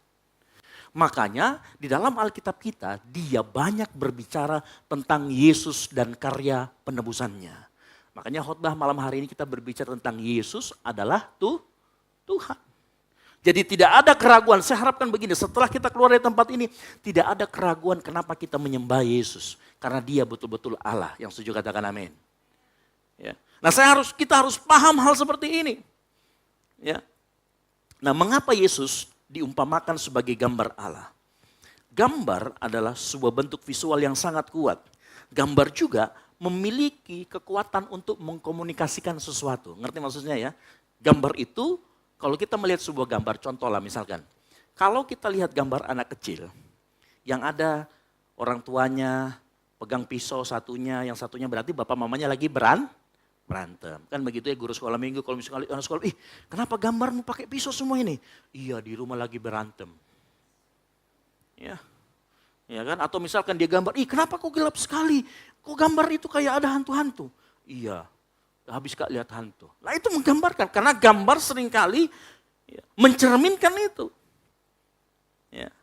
Makanya di dalam Alkitab kita, dia banyak berbicara tentang Yesus dan karya penebusannya. Makanya khotbah malam hari ini kita berbicara tentang Yesus adalah Tuhan. Jadi tidak ada keraguan, saya harapkan begini, setelah kita keluar dari tempat ini, tidak ada keraguan kenapa kita menyembah Yesus. Karena dia betul-betul Allah, yang setuju katakan amin. Ya. Nah kita harus paham hal seperti ini. Ya. Nah mengapa Yesus diumpamakan sebagai gambar Allah? Gambar adalah sebuah bentuk visual yang sangat kuat. Gambar juga memiliki kekuatan untuk mengkomunikasikan sesuatu. Ngerti maksudnya ya? Gambar itu, kalau kita melihat sebuah gambar, contoh lah misalkan. Kalau kita lihat gambar anak kecil, yang ada orang tuanya pegang pisau satunya, yang satunya berarti bapak mamanya lagi berantem. Kan begitu ya guru sekolah minggu, kalau misalkan anak sekolah, kenapa gambarmu pakai pisau semua ini? Iya di rumah lagi berantem. Ya kan? Atau misalkan dia gambar, kenapa kok gelap sekali? Kok gambar itu kayak ada hantu-hantu? Iya. Habis Kak lihat hantu. Nah itu menggambarkan, karena gambar seringkali mencerminkan itu. Ya.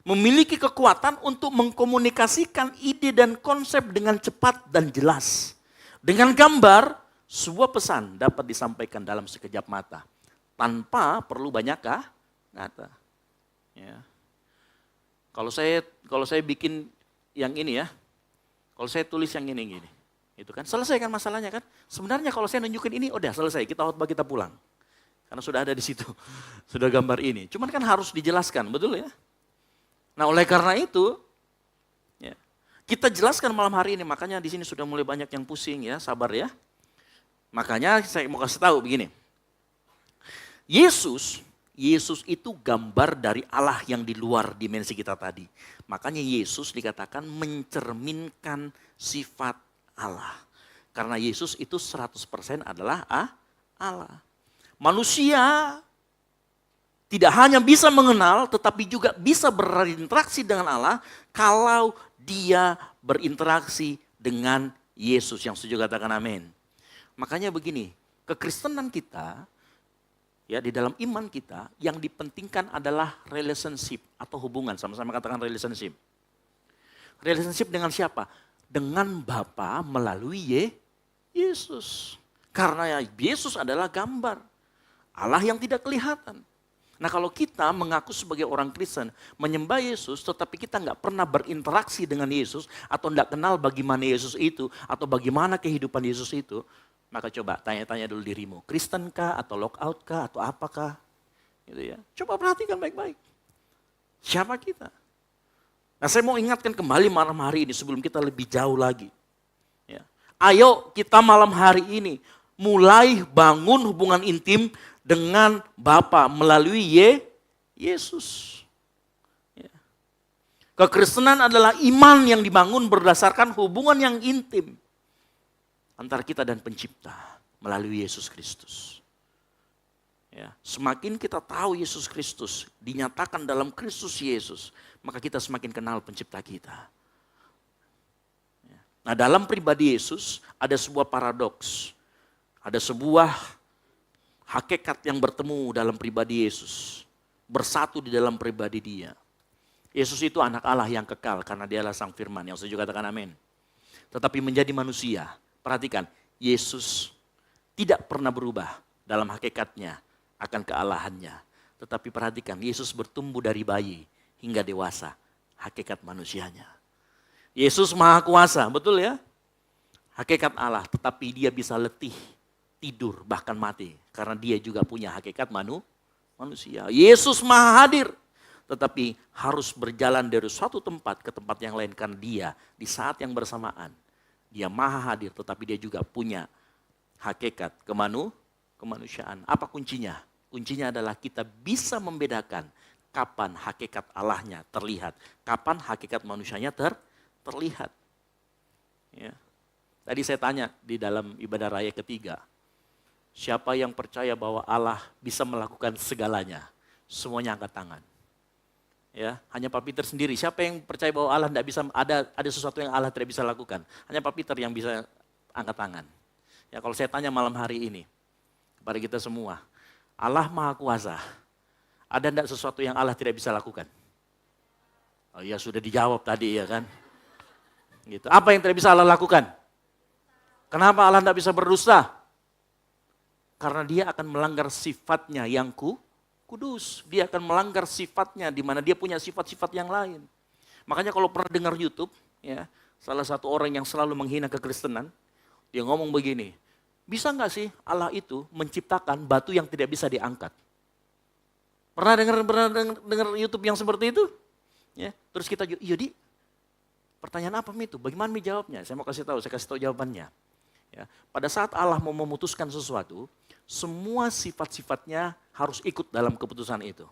Memiliki kekuatan untuk mengkomunikasikan ide dan konsep dengan cepat dan jelas. Dengan gambar, sebuah pesan dapat disampaikan dalam sekejap mata. Tanpa perlu banyak kata. Ya. Kalau saya bikin yang ini ya, kalau saya tulis yang ini gini. Itu kan selesai kan masalahnya kan. Sebenarnya kalau saya nunjukin ini udah selesai, kita khotbah kita pulang. Karena sudah ada di situ, sudah gambar ini. Cuman kan harus dijelaskan, betul ya? Nah oleh karena itu, ya, kita jelaskan malam hari ini. Makanya di sini sudah mulai banyak yang pusing ya, sabar ya. Makanya saya mau kasih tahu begini. Yesus itu gambar dari Allah yang di luar dimensi kita tadi. Makanya Yesus dikatakan mencerminkan sifat Allah. Karena Yesus itu 100% adalah Allah. Manusia tidak hanya bisa mengenal tetapi juga bisa berinteraksi dengan Allah kalau dia berinteraksi dengan Yesus. Yang setuju katakan amin. Makanya begini, kekristenan kita ya di dalam iman kita yang dipentingkan adalah relationship atau hubungan. Sama-sama katakan relationship. Relationship dengan siapa? Dengan Bapa melalui Yesus. Karena Yesus adalah gambar Allah yang tidak kelihatan. Nah kalau kita mengaku sebagai orang Kristen, menyembah Yesus, tetapi kita nggak pernah berinteraksi dengan Yesus, atau nggak kenal bagaimana Yesus itu, atau bagaimana kehidupan Yesus itu, maka coba tanya-tanya dulu dirimu, Kristen kah, atau lockout kah, atau apakah? Gitu ya. Coba perhatikan baik-baik. Siapa kita? Nah saya mau ingatkan kembali malam hari ini sebelum kita lebih jauh lagi. Ya. Ayo kita malam hari ini mulai bangun hubungan intim dengan Bapa melalui Yesus. Ya. Kekristenan adalah iman yang dibangun berdasarkan hubungan yang intim antara kita dan Pencipta melalui Yesus Kristus. Ya, semakin kita tahu Yesus Kristus dinyatakan dalam Kristus Yesus, maka kita semakin kenal Pencipta kita. Ya. Nah dalam pribadi Yesus ada sebuah paradoks, ada sebuah hakikat yang bertemu dalam pribadi Yesus, bersatu di dalam pribadi Dia. Yesus itu anak Allah yang kekal karena Dialah Sang Firman, yang setuju katakan amin. Tetapi menjadi manusia, perhatikan, Yesus tidak pernah berubah dalam hakikatnya akan kealahannya. Tetapi perhatikan, Yesus bertumbuh dari bayi hingga dewasa, hakikat manusianya. Yesus Maha Kuasa, betul ya? Hakikat Allah, tetapi dia bisa letih, tidur, bahkan mati. Karena dia juga punya hakikat manusia. Yesus Maha Hadir, tetapi harus berjalan dari suatu tempat ke tempat yang lain. Karena dia di saat yang bersamaan, dia Maha Hadir, tetapi dia juga punya hakikat kemanusiaan. Apa kuncinya? Kuncinya adalah kita bisa membedakan kapan hakikat Allahnya terlihat, kapan hakikat manusianya terlihat. Ya. Tadi saya tanya di dalam ibadah raya ketiga, siapa yang percaya bahwa Allah bisa melakukan segalanya? Semuanya angkat tangan. Ya, hanya Pak Peter sendiri. Siapa yang percaya bahwa Allah tidak bisa ada sesuatu yang Allah tidak bisa lakukan? Hanya Pak Peter yang bisa angkat tangan. Ya, kalau saya tanya malam hari ini kepada kita semua, Allah Maha Kuasa, ada tidak sesuatu yang Allah tidak bisa lakukan? Oh ya sudah dijawab tadi ya kan. Gitu. Apa yang tidak bisa Allah lakukan? Kenapa Allah tidak bisa berdusta? Karena dia akan melanggar sifatnya yang kudus. Dia akan melanggar sifatnya di mana dia punya sifat-sifat yang lain. Makanya kalau pernah dengar YouTube, ya, salah satu orang yang selalu menghina kekristenan, dia ngomong begini, bisa nggak sih Allah itu menciptakan batu yang tidak bisa diangkat? Pernah dengar YouTube yang seperti itu? Ya, terus kita, iya pertanyaan apa itu? Bagaimana jawabnya? Saya mau kasih tahu jawabannya. Ya, pada saat Allah mau memutuskan sesuatu, semua sifat-sifatnya harus ikut dalam keputusan itu.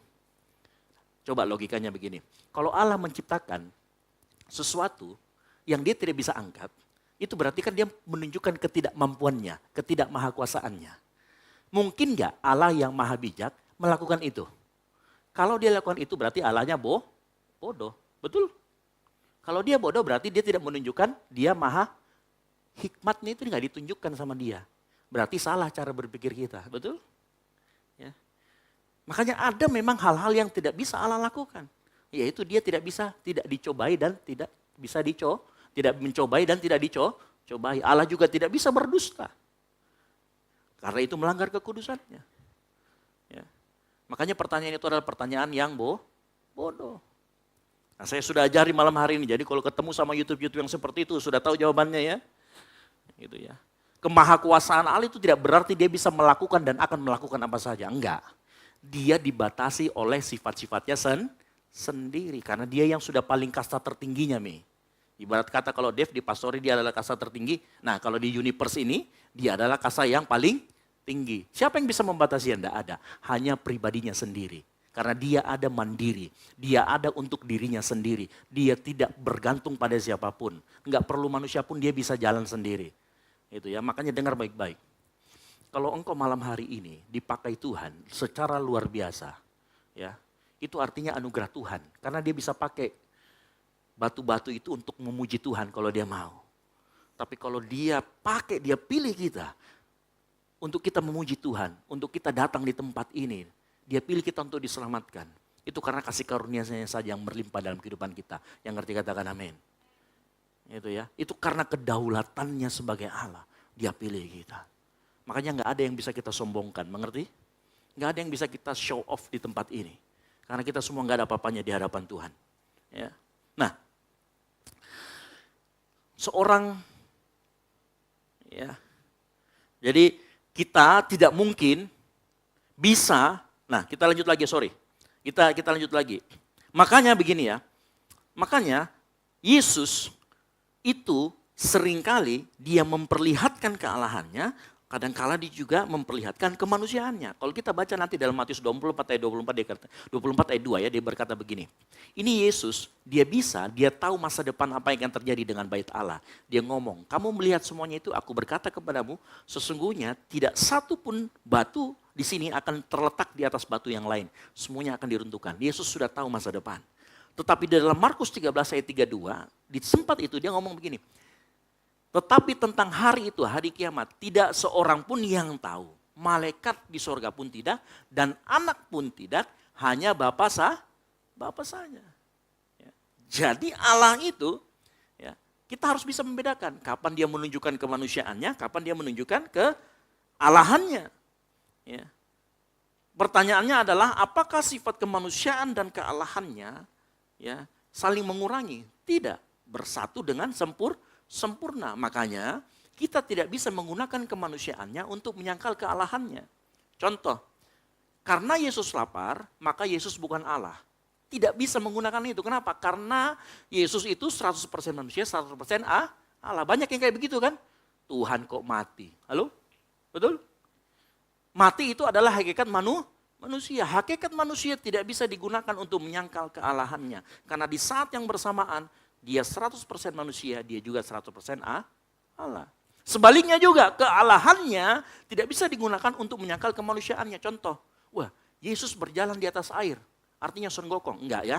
Coba logikanya begini, kalau Allah menciptakan sesuatu yang dia tidak bisa angkat, itu berarti kan dia menunjukkan ketidakmampuannya, ketidakmahakuasaannya. Mungkin nggak Allah yang maha bijak melakukan itu? Kalau dia lakukan itu berarti Allahnya bodoh, betul? Kalau dia bodoh berarti dia tidak menunjukkan dia maha hikmatnya itu nggak ditunjukkan sama dia. Berarti salah cara berpikir kita, betul? Ya. Makanya ada memang hal-hal yang tidak bisa Allah lakukan. Yaitu dia tidak dicobai dan tidak bisa tidak mencobai dan tidak dicobai. Allah juga tidak bisa berdusta. Karena itu melanggar kekudusannya. Ya. Makanya pertanyaan itu adalah pertanyaan yang bodoh. Nah, saya sudah ajari malam hari ini, jadi kalau ketemu sama YouTube yang seperti itu sudah tahu jawabannya ya. Gitu ya. Kemahakuasaan Allah itu tidak berarti dia bisa melakukan dan akan melakukan apa saja. Enggak. Dia dibatasi oleh sifat-sifatnya sendiri. Karena dia yang sudah paling kasta tertingginya, Mi. Ibarat kata kalau Dev di pastori dia adalah kasta tertinggi. Nah kalau di universe ini dia adalah kasta yang paling tinggi. Siapa yang bisa membatasi? Tidak ada. Hanya pribadinya sendiri. Karena dia ada mandiri. Dia ada untuk dirinya sendiri. Dia tidak bergantung pada siapapun. Enggak perlu manusia pun dia bisa jalan sendiri. Itu ya, makanya dengar baik-baik. Kalau engkau malam hari ini dipakai Tuhan secara luar biasa, ya, itu artinya anugerah Tuhan. Karena dia bisa pakai batu-batu itu untuk memuji Tuhan kalau dia mau. Tapi kalau dia pilih kita untuk kita memuji Tuhan, untuk kita datang di tempat ini, dia pilih kita untuk diselamatkan. Itu karena kasih karunia-Nya saja yang berlimpah dalam kehidupan kita. Yang ngerti katakan amin. Itu ya, itu karena kedaulatannya sebagai Allah, dia pilih kita. Makanya nggak ada yang bisa kita sombongkan, mengerti? Nggak ada yang bisa kita show off di tempat ini. Karena kita semua nggak ada apa-apanya di hadapan Tuhan. Ya. Nah, seorang, ya, jadi kita tidak mungkin bisa, nah kita lanjut lagi, kita lanjut lagi. Makanya begini ya, makanya Yesus itu seringkali dia memperlihatkan kealahannya, kadang-kala dia juga memperlihatkan kemanusiaannya. Kalau kita baca nanti dalam Matius 24 ayat 24 ayat 2 ya, dia berkata begini. Ini Yesus, dia tahu masa depan apa yang akan terjadi dengan bait Allah. Dia ngomong, kamu melihat semuanya itu, aku berkata kepadamu, sesungguhnya tidak satu pun batu di sini akan terletak di atas batu yang lain. Semuanya akan diruntuhkan. Yesus sudah tahu masa depan. Tetapi dalam Markus 13 ayat 32, di tempat itu dia ngomong begini. Tetapi tentang hari itu, hari kiamat, tidak seorang pun yang tahu. Malaikat di sorga pun tidak, dan anak pun tidak, hanya Bapa saja. Ya. Jadi Allah itu, ya, kita harus bisa membedakan kapan dia menunjukkan kemanusiaannya, kapan dia menunjukkan kealahannya. Ya. Pertanyaannya adalah apakah sifat kemanusiaan dan kealahannya ya saling mengurangi? Tidak, bersatu dengan sempurna. Makanya kita tidak bisa menggunakan kemanusiaannya untuk menyangkal kealahannya. Contoh, karena Yesus lapar, maka Yesus bukan Allah. Tidak bisa menggunakan itu. Kenapa? Karena Yesus itu 100% manusia, 100% Allah. Banyak yang kayak begitu kan? Tuhan kok mati. Halo? Betul? Mati itu adalah hakikat manusia. Hakikat manusia tidak bisa digunakan untuk menyangkal kealahannya. Karena di saat yang bersamaan, dia 100% manusia, dia juga 100% Allah. Sebaliknya juga, kealahannya tidak bisa digunakan untuk menyangkal kemanusiaannya. Contoh, wah Yesus berjalan di atas air, artinya Son Gokong? Enggak ya.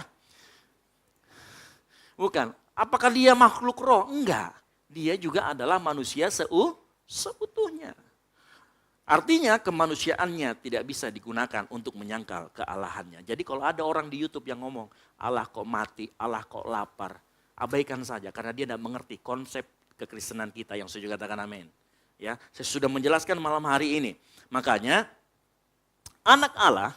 Bukan. Apakah dia makhluk roh? Enggak. Dia juga adalah manusia seutuhnya. Artinya kemanusiaannya tidak bisa digunakan untuk menyangkal kealahannya. Jadi kalau ada orang di YouTube yang ngomong, Allah kok mati, Allah kok lapar, abaikan saja karena dia tidak mengerti konsep kekristenan kita yang saya juga katakan amin. Ya, saya sudah menjelaskan malam hari ini. Makanya anak Allah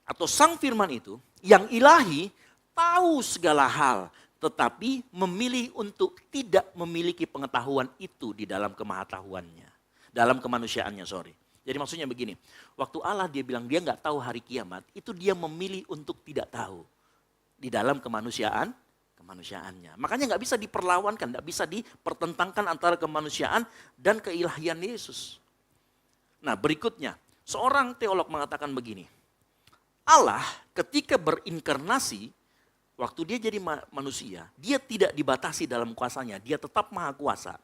atau sang firman itu yang ilahi tahu segala hal, tetapi memilih untuk tidak memiliki pengetahuan itu di dalam kemahatauannya. Dalam kemanusiaannya, sorry. Jadi maksudnya begini, waktu Allah dia bilang dia nggak tahu hari kiamat, itu dia memilih untuk tidak tahu. Di dalam kemanusiaannya. Makanya nggak bisa diperlawankan, nggak bisa dipertentangkan antara kemanusiaan dan keilahian Yesus. Nah berikutnya, seorang teolog mengatakan begini, Allah ketika berinkarnasi, waktu dia jadi manusia, dia tidak dibatasi dalam kuasanya, dia tetap maha kuasa.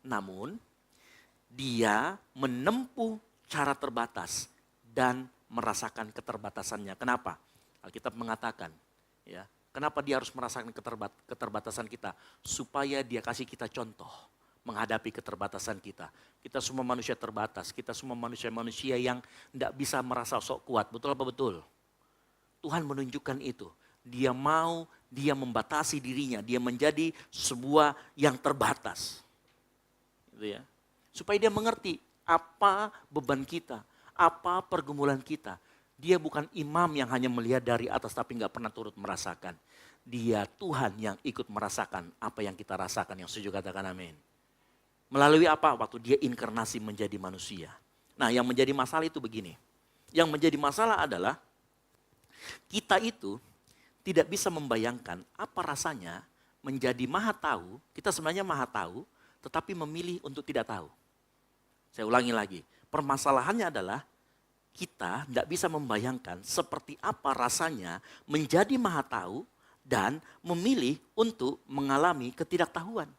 Namun dia menempuh cara terbatas dan merasakan keterbatasannya. Kenapa? Alkitab mengatakan, ya, kenapa dia harus merasakan keterbatasan kita? Supaya dia kasih kita contoh menghadapi keterbatasan kita. Kita semua manusia terbatas, kita semua manusia-manusia yang tidak bisa merasa sok kuat. Betul apa betul? Tuhan menunjukkan itu. Dia membatasi dirinya, dia menjadi sebuah yang terbatas. Gitu ya. Supaya dia mengerti apa beban kita, apa pergumulan kita. Dia bukan imam yang hanya melihat dari atas tapi nggak pernah turut merasakan. Dia Tuhan yang ikut merasakan apa yang kita rasakan. Yang setuju katakan amin. Melalui apa? Waktu dia inkarnasi menjadi manusia. Nah yang menjadi masalah itu begini. Yang menjadi masalah adalah kita itu tidak bisa membayangkan apa rasanya menjadi maha tahu. Kita sebenarnya maha tahu tetapi memilih untuk tidak tahu. Saya ulangi lagi, permasalahannya adalah kita tidak bisa membayangkan seperti apa rasanya menjadi maha tahu dan memilih untuk mengalami ketidaktahuan.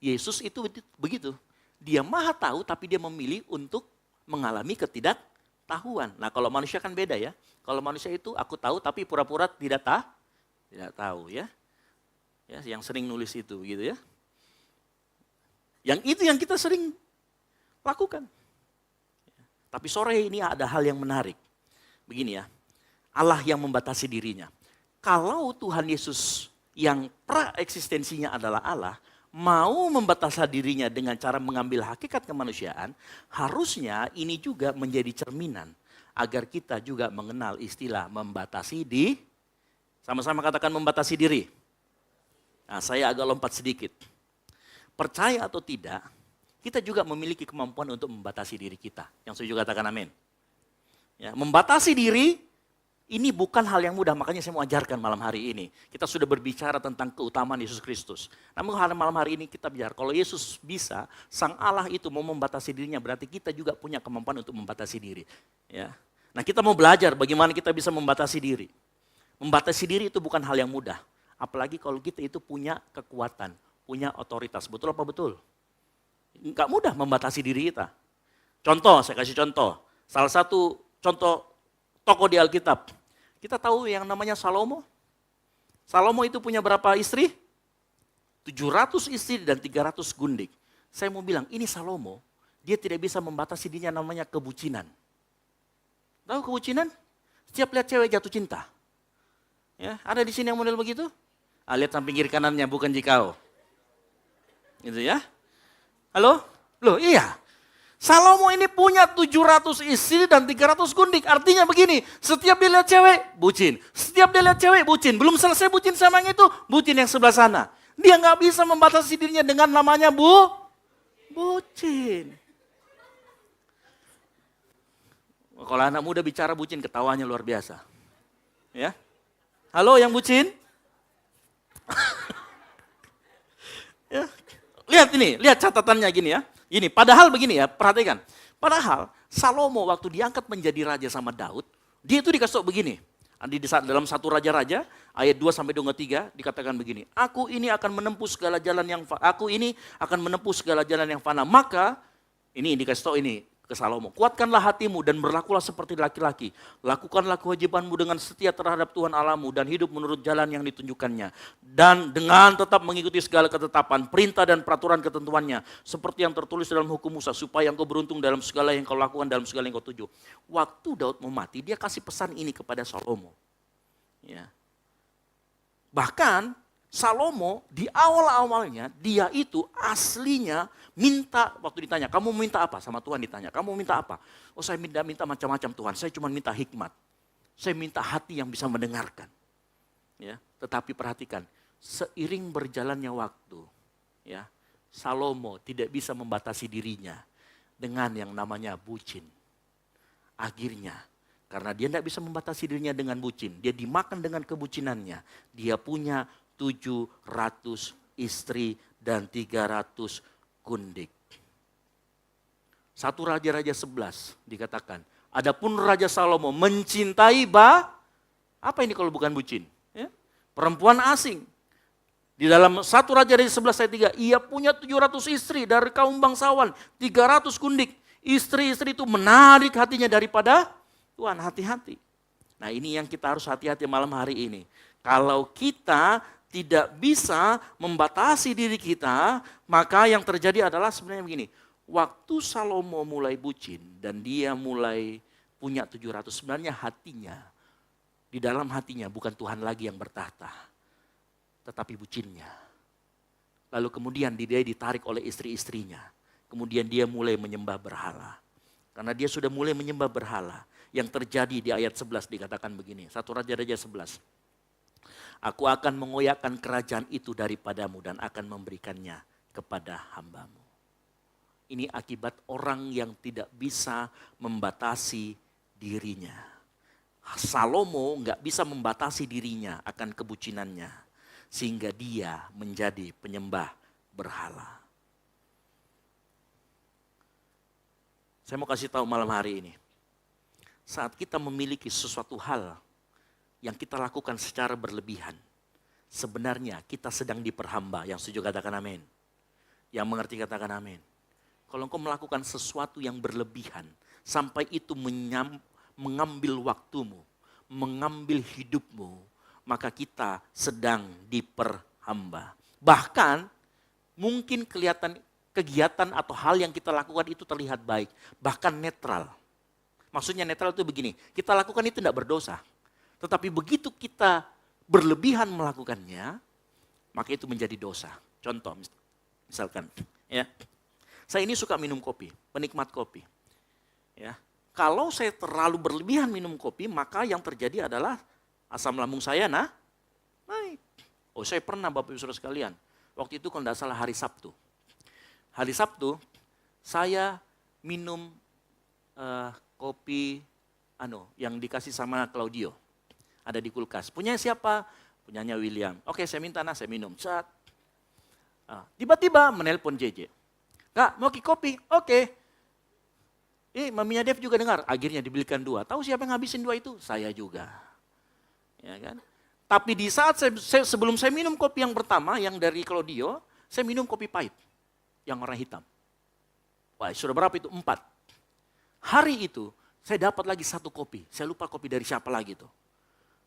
Yesus itu begitu, dia maha tahu tapi dia memilih untuk mengalami ketidaktahuan. Nah kalau manusia kan beda ya, kalau manusia itu aku tahu tapi pura-pura tidak tahu ya. Ya, yang sering nulis itu gitu ya. Yang itu yang kita sering lakukan. Tapi sore ini ada hal yang menarik. Begini ya, Allah yang membatasi dirinya. Kalau Tuhan Yesus yang pra-eksistensinya adalah Allah, mau membatasi dirinya dengan cara mengambil hakikat kemanusiaan, harusnya ini juga menjadi cerminan. Agar kita juga mengenal istilah membatasi diri. Sama-sama katakan membatasi diri. Nah, saya agak lompat sedikit. Percaya atau tidak, kita juga memiliki kemampuan untuk membatasi diri kita. Yang setuju katakan amin. Ya, membatasi diri ini bukan hal yang mudah, makanya saya mau ajarkan malam hari ini. Kita sudah berbicara tentang keutamaan Yesus Kristus. Namun malam hari ini kita bicara, kalau Yesus bisa, Sang Allah itu mau membatasi dirinya, berarti kita juga punya kemampuan untuk membatasi diri. Ya. Nah kita mau belajar bagaimana kita bisa membatasi diri. Membatasi diri itu bukan hal yang mudah. Apalagi kalau kita itu punya kekuatan, punya otoritas. Betul apa betul? Enggak mudah membatasi diri kita. Contoh, saya kasih contoh. Salah satu contoh tokoh di Alkitab. Kita tahu yang namanya Salomo. Salomo itu punya berapa istri? 700 istri dan 300 gundik. Saya mau bilang, ini Salomo, dia tidak bisa membatasi dirinya namanya kebucinan. Tahu kebucinan? Setiap lihat cewek jatuh cinta. Ya, ada di sini yang model begitu? Lihat samping kiri kanannya, bukan jikau. Gitu ya. Halo? Loh iya. Salomo ini punya 700 istri dan 300 gundik. Artinya begini, setiap dia lihat cewek, bucin. Setiap dia lihat cewek, bucin. Belum selesai bucin sama yang itu, bucin yang sebelah sana. Dia nggak bisa membatasi dirinya dengan namanya bucin. Kalau anak muda bicara bucin, ketawanya luar biasa. Ya. Halo yang bucin? Ya. Lihat ini, lihat catatannya gini ya. Gini, padahal begini ya, perhatikan. Padahal Salomo waktu diangkat menjadi raja sama Daud, dia itu dikasih tahu begini. Dalam satu raja-raja, ayat 2 sampai 23 dikatakan begini. Aku ini akan menempuh segala jalan yang fana. Maka ini dikasih tahu ini ke Salomo. Kuatkanlah hatimu dan berlakulah seperti laki-laki. Lakukanlah kewajibanmu dengan setia terhadap Tuhan Allahmu dan hidup menurut jalan yang ditunjukkannya. Dan dengan tetap mengikuti segala ketetapan, perintah dan peraturan ketentuannya. Seperti yang tertulis dalam hukum Musa. Supaya engkau beruntung dalam segala yang kau lakukan, dalam segala yang kau tuju. Waktu Daud mau mati, dia kasih pesan ini kepada Salomo. Ya. Bahkan Salomo di awal-awalnya dia itu aslinya minta, waktu ditanya, kamu minta apa? Sama Tuhan ditanya, kamu minta apa? Oh saya minta macam-macam Tuhan, saya cuma minta hikmat. Saya minta hati yang bisa mendengarkan. Ya, tetapi perhatikan, seiring berjalannya waktu, ya, Salomo tidak bisa membatasi dirinya dengan yang namanya bucin. Akhirnya, karena dia tidak bisa membatasi dirinya dengan bucin, dia dimakan dengan kebucinannya. Dia punya 700 istri dan 300 kundik. 1 Raja-Raja 11 dikatakan, adapun Raja Salomo mencintai apa ini kalau bukan bucin? Ya? Perempuan asing. Di dalam 1 Raja-Raja 11 ayat 3, ia punya 700 istri dari kaum bangsawan, 300 kundik. Istri-istri itu menarik hatinya daripada Tuhan, hati-hati. Nah ini yang kita harus hati-hati malam hari ini. Kalau kita tidak bisa membatasi diri kita, maka yang terjadi adalah sebenarnya begini. Waktu Salomo mulai bucin dan dia mulai punya 700, sebenarnya hatinya, di dalam hatinya bukan Tuhan lagi yang bertahta, tetapi bucinnya. Lalu kemudian dia ditarik oleh istri-istrinya. Kemudian dia mulai menyembah berhala. Karena dia sudah mulai menyembah berhala. Yang terjadi di ayat 11 dikatakan begini, 1 Raja-Raja 11. Aku akan mengoyakkan kerajaan itu daripadamu dan akan memberikannya kepada hambamu. Ini akibat orang yang tidak bisa membatasi dirinya. Salomo nggak bisa membatasi dirinya akan kebucinannya. Sehingga dia menjadi penyembah berhala. Saya mau kasih tahu malam hari ini. Saat kita memiliki sesuatu hal yang kita lakukan secara berlebihan, sebenarnya kita sedang diperhamba. Yang setuju katakan amin. Yang mengerti katakan amin. Kalau engkau melakukan sesuatu yang berlebihan, sampai itu mengambil waktumu, mengambil hidupmu, maka kita sedang diperhamba. Bahkan mungkin kelihatan kegiatan atau hal yang kita lakukan itu terlihat baik, bahkan netral. Maksudnya netral itu begini, kita lakukan itu tidak berdosa. Tetapi begitu kita berlebihan melakukannya, maka itu menjadi dosa. Contoh, misalkan, ya, saya ini suka minum kopi, penikmat kopi. Ya, kalau saya terlalu berlebihan minum kopi, maka yang terjadi adalah asam lambung saya naik. Oh saya pernah Bapak Ibu Saudara sekalian, waktu itu kalau tidak salah hari Sabtu. Hari Sabtu saya minum kopi yang dikasih sama Claudio. Ada di kulkas. Punya siapa? Punyanya William. Oke saya minta saya minum. Tiba-tiba menelpon JJ. Kak mau kopi? Oke. Maminya Dev juga dengar. Akhirnya dibelikan 2. Tahu siapa yang ngabisin 2 itu? Saya juga. Ya kan? Tapi di saat sebelum saya minum kopi yang pertama, yang dari Claudio, saya minum kopi pahit. Yang warna hitam. Wah sudah berapa itu? 4. Hari itu saya dapat lagi 1 kopi. Saya lupa kopi dari siapa lagi itu.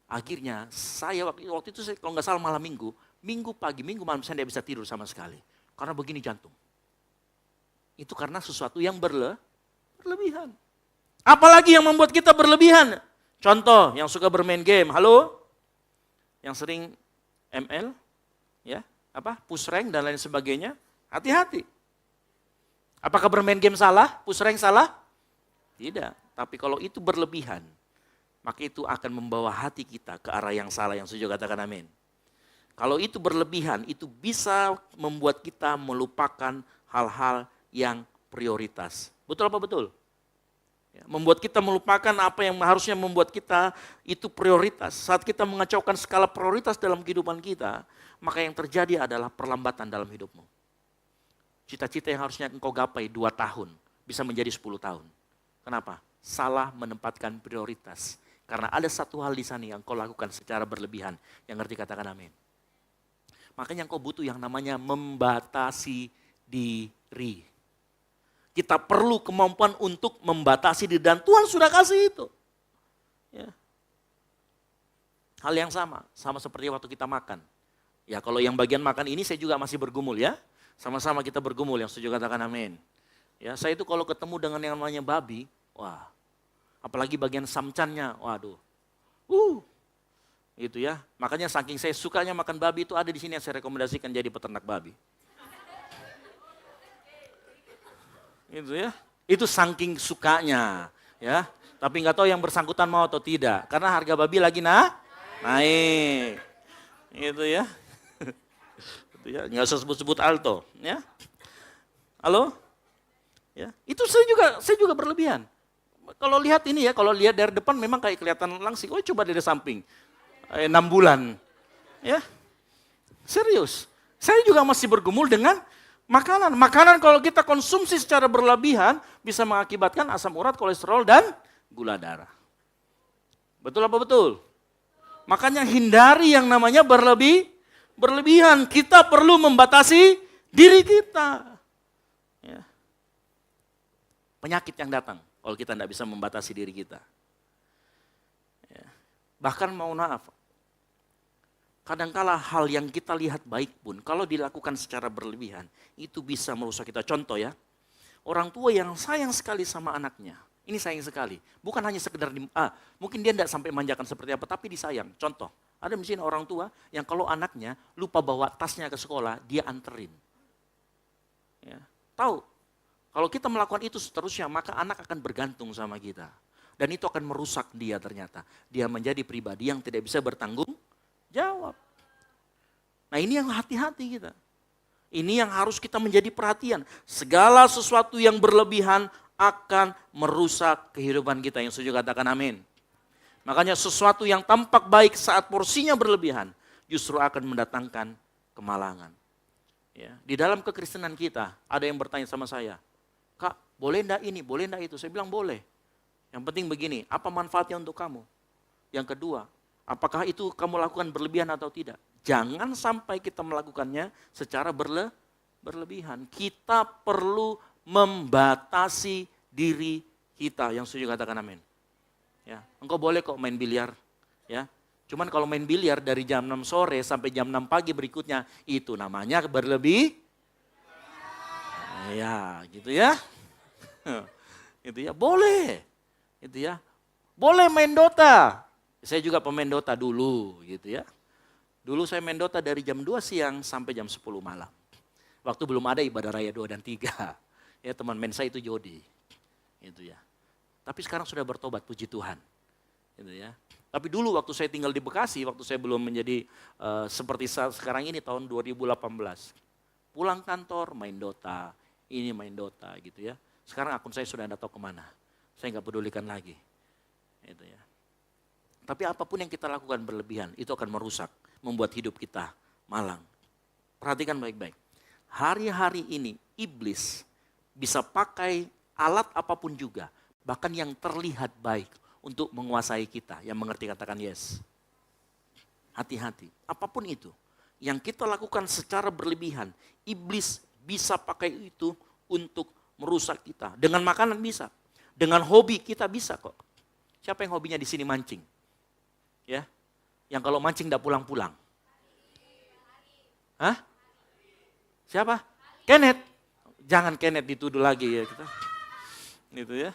Akhirnya saya waktu itu kalau nggak salah malam minggu pagi, minggu malam saya tidak bisa tidur sama sekali. Karena begini jantung. Itu karena sesuatu yang berlebihan. Apalagi yang membuat kita berlebihan. Contoh yang suka bermain game, halo? Yang sering ML, ya, push rank dan lain sebagainya. Hati-hati. Apakah bermain game salah? Push rank salah? Tidak. Tapi kalau itu berlebihan, maka itu akan membawa hati kita ke arah yang salah, yang setuju katakan amin. Kalau itu berlebihan, itu bisa membuat kita melupakan hal-hal yang prioritas. Betul apa betul? Ya, membuat kita melupakan apa yang harusnya membuat kita itu prioritas. Saat kita mengacaukan skala prioritas dalam kehidupan kita, maka yang terjadi adalah perlambatan dalam hidupmu. Cita-cita yang harusnya engkau gapai 2 tahun, bisa menjadi 10 tahun. Kenapa? Salah menempatkan prioritas. Karena ada satu hal di sana yang kau lakukan secara berlebihan. Yang ngerti katakan amin. Makanya kau butuh yang namanya membatasi diri. Kita perlu kemampuan untuk membatasi diri. Dan Tuhan sudah kasih itu. Ya. Hal yang sama seperti waktu kita makan. Ya kalau yang bagian makan ini saya juga masih bergumul ya. Sama-sama kita bergumul, yang setuju katakan amin. Ya, saya itu kalau ketemu dengan yang namanya babi, wah, apalagi bagian samcannya, waduh. Gitu ya. Makanya saking saya sukanya makan babi itu ada di sini yang saya rekomendasikan jadi peternak babi. Gitu ya. Itu saking sukanya, ya. Tapi nggak tahu yang bersangkutan mau atau tidak, karena harga babi lagi naik. Gitu ya. Gitu ya. Nggak usah sebut-sebut Alto, ya. Halo? Ya. Itu saya juga berlebihan. Kalau lihat ini ya, kalau lihat dari depan memang kayak kelihatan langsing. Oh, coba dari samping. 6 bulan. Ya. Serius. Saya juga masih bergumul dengan makanan. Makanan kalau kita konsumsi secara berlebihan bisa mengakibatkan asam urat, kolesterol, dan gula darah. Betul apa betul? Makanya hindari yang namanya berlebihan. Kita perlu membatasi diri kita. Ya. Penyakit yang datang kalau kita tidak bisa membatasi diri kita. Ya. Bahkan maaf, kadangkala hal yang kita lihat baik pun, kalau dilakukan secara berlebihan, itu bisa merusak kita. Contoh ya, orang tua yang sayang sekali sama anaknya, ini sayang sekali. Bukan hanya sekedar, mungkin dia tidak sampai manjakan seperti apa, tapi disayang. Contoh, ada misalnya orang tua yang kalau anaknya lupa bawa tasnya ke sekolah, dia anterin. Ya. Tahu, kalau kita melakukan itu seterusnya, maka anak akan bergantung sama kita. Dan itu akan merusak dia ternyata. Dia menjadi pribadi yang tidak bisa bertanggung jawab. Nah ini yang hati-hati kita. Ini yang harus kita menjadi perhatian. Segala sesuatu yang berlebihan akan merusak kehidupan kita. Yang setuju katakan amin. Makanya sesuatu yang tampak baik saat porsinya berlebihan justru akan mendatangkan kemalangan. Ya, di dalam kekristenan kita ada yang bertanya sama saya, Kak boleh enggak ini, boleh enggak itu? Saya bilang boleh. Yang penting begini, apa manfaatnya untuk kamu? Yang kedua, apakah itu kamu lakukan berlebihan atau tidak? Jangan sampai kita melakukannya secara berlebihan. Kita perlu membatasi diri kita. Yang setuju katakan amin. Ya, engkau boleh kok main biliar. Ya, cuman kalau main biliar dari jam 6 sore sampai jam 6 pagi berikutnya, itu namanya berlebih. Ya, gitu ya. Itu ya, boleh. Itu ya. Boleh main Dota. Saya juga pemain Dota dulu gitu ya. Dulu saya main Dota dari jam 2 siang sampai jam 10 malam. Waktu belum ada ibadah raya 2 dan 3. Ya teman main saya itu Jody. Gitu ya. Tapi sekarang sudah bertobat, puji Tuhan. Gitu ya. Tapi dulu waktu saya tinggal di Bekasi, waktu saya belum menjadi seperti sekarang ini tahun 2018. Pulang kantor main Dota, ini main Dota gitu ya. Sekarang akun saya sudah tidak tahu kemana. Saya nggak pedulikan lagi. Gitu ya. Tapi apapun yang kita lakukan berlebihan, itu akan merusak, membuat hidup kita malang. Perhatikan baik-baik. Hari-hari ini iblis bisa pakai alat apapun juga, bahkan yang terlihat baik untuk menguasai kita. Yang mengerti katakan yes. Hati-hati, apapun itu. Yang kita lakukan secara berlebihan, iblis bisa pakai itu untuk merusak kita. Dengan makanan bisa, dengan hobi kita bisa kok. Siapa yang hobinya di sini mancing? Ya, yang kalau mancing tidak pulang-pulang. Hah? Siapa? Kenneth. Jangan Kenneth dituduh lagi ya kita. Gitu ya.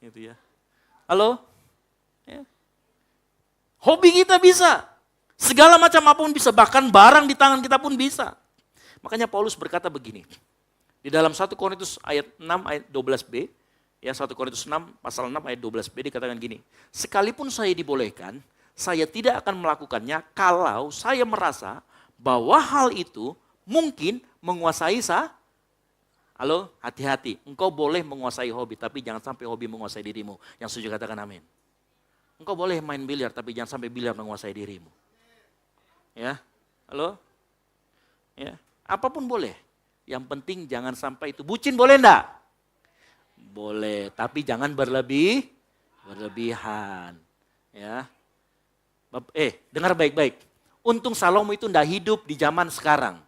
Gitu ya. Halo? Ya. Hobi kita bisa. Segala macam apapun bisa. Bahkan barang di tangan kita pun bisa. Makanya Paulus berkata begini. Di dalam 1 Korintus ayat 6 ayat 12b. Ya 1 Korintus 6 pasal 6 ayat 12b dikatakan gini. Sekalipun saya dibolehkan, saya tidak akan melakukannya kalau saya merasa bahwa hal itu mungkin menguasai Halo, hati-hati. Engkau boleh menguasai hobi, tapi jangan sampai hobi menguasai dirimu. Yang setuju katakan amin. Engkau boleh main biliar, tapi jangan sampai biliar menguasai dirimu. Ya, halo? Ya, apapun boleh. Yang penting jangan sampai itu. Bucin boleh enggak? Boleh, tapi jangan berlebihan. Ya. Dengar baik-baik. Untung Salomo itu enggak hidup di zaman sekarang.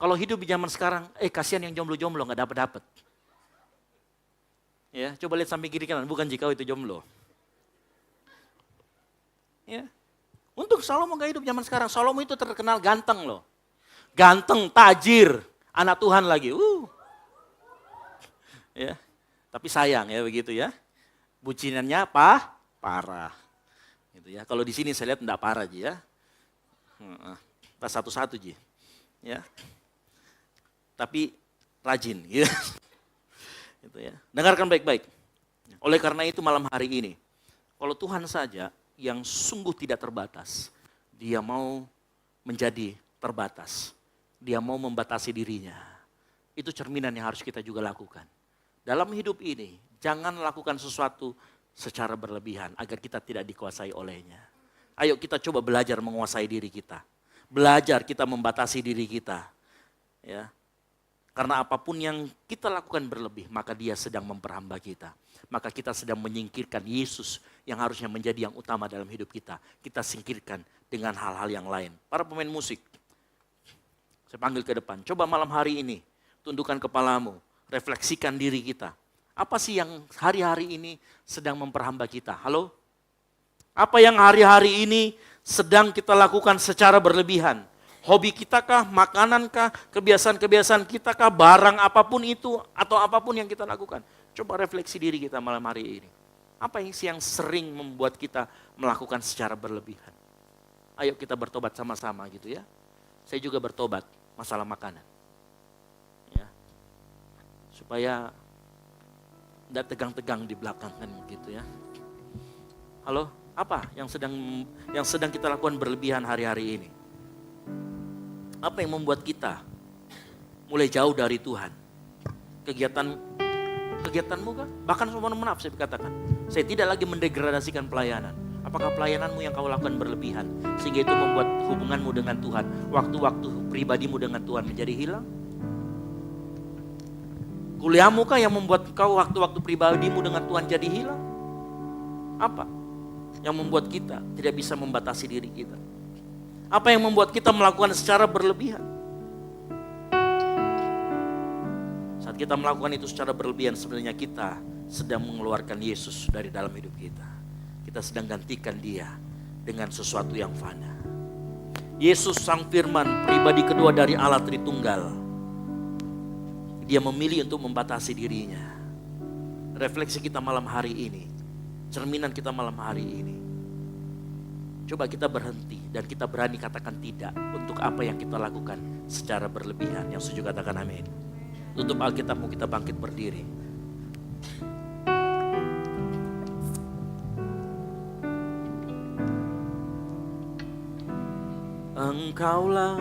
Kalau hidup di zaman sekarang, kasihan yang jomblo-jomblo enggak dapat-dapat. Ya, coba lihat samping kiri kanan, bukan jika itu jomblo. Ya. Untung Salomo enggak hidup zaman sekarang. Salomo itu terkenal ganteng loh. Ganteng, tajir, anak Tuhan lagi. Ya. Tapi sayang ya begitu ya. Bucinannya parah. Gitu ya. Kalau di sini saya lihat enggak parah Ji ya. Kita satu-satu Ji. Ya. Tapi rajin gitu. Gitu ya. Dengarkan baik-baik. Oleh karena itu malam hari ini, kalau Tuhan saja yang sungguh tidak terbatas, dia mau menjadi terbatas. Dia mau membatasi dirinya. Itu cerminan yang harus kita juga lakukan. Dalam hidup ini, jangan lakukan sesuatu secara berlebihan agar kita tidak dikuasai olehnya. Ayo kita coba belajar menguasai diri kita. Belajar kita membatasi diri kita. Ya. Karena apapun yang kita lakukan berlebih, maka dia sedang memperhamba kita. Maka kita sedang menyingkirkan Yesus yang harusnya menjadi yang utama dalam hidup kita. Kita singkirkan dengan hal-hal yang lain. Para pemain musik, saya panggil ke depan. Coba malam hari ini, tundukkan kepalamu, refleksikan diri kita. Apa sih yang hari-hari ini sedang memperhamba kita? Halo? Apa yang hari-hari ini sedang kita lakukan secara berlebihan? Hobi kita kah, makanan kah, kebiasaan-kebiasaan kita kah, barang apapun itu atau apapun yang kita lakukan. Coba refleksi diri kita malam hari ini. Apa yang sering membuat kita melakukan secara berlebihan? Ayo kita bertobat sama-sama gitu ya. Saya juga bertobat masalah makanan. Ya. Supaya tidak tegang-tegang di belakang kan gitu ya. Halo, apa yang sedang kita lakukan berlebihan hari-hari ini? Apa yang membuat kita mulai jauh dari Tuhan? Kegiatanmu kah? Bahkan mohon maaf saya katakan, saya tidak lagi mendegradasikan pelayanan. Apakah pelayananmu yang kau lakukan berlebihan sehingga itu membuat hubunganmu dengan Tuhan, waktu-waktu pribadimu dengan Tuhan menjadi hilang? Kuliahmu kah yang membuat kau waktu-waktu pribadimu dengan Tuhan jadi hilang? Apa yang membuat kita tidak bisa membatasi diri kita? Apa yang membuat kita melakukan secara berlebihan? Saat kita melakukan itu secara berlebihan, sebenarnya kita sedang mengeluarkan Yesus dari dalam hidup kita. Kita sedang gantikan dia dengan sesuatu yang fana. Yesus Sang Firman, pribadi kedua dari Allah Tritunggal. Dia memilih untuk membatasi dirinya. Refleksi kita malam hari ini, cerminan kita malam hari ini. Coba kita berhenti dan kita berani katakan tidak untuk apa yang kita lakukan secara berlebihan. Yang setuju katakan amin. Tutup Alkitabmu, kita bangkit berdiri. Engkaulah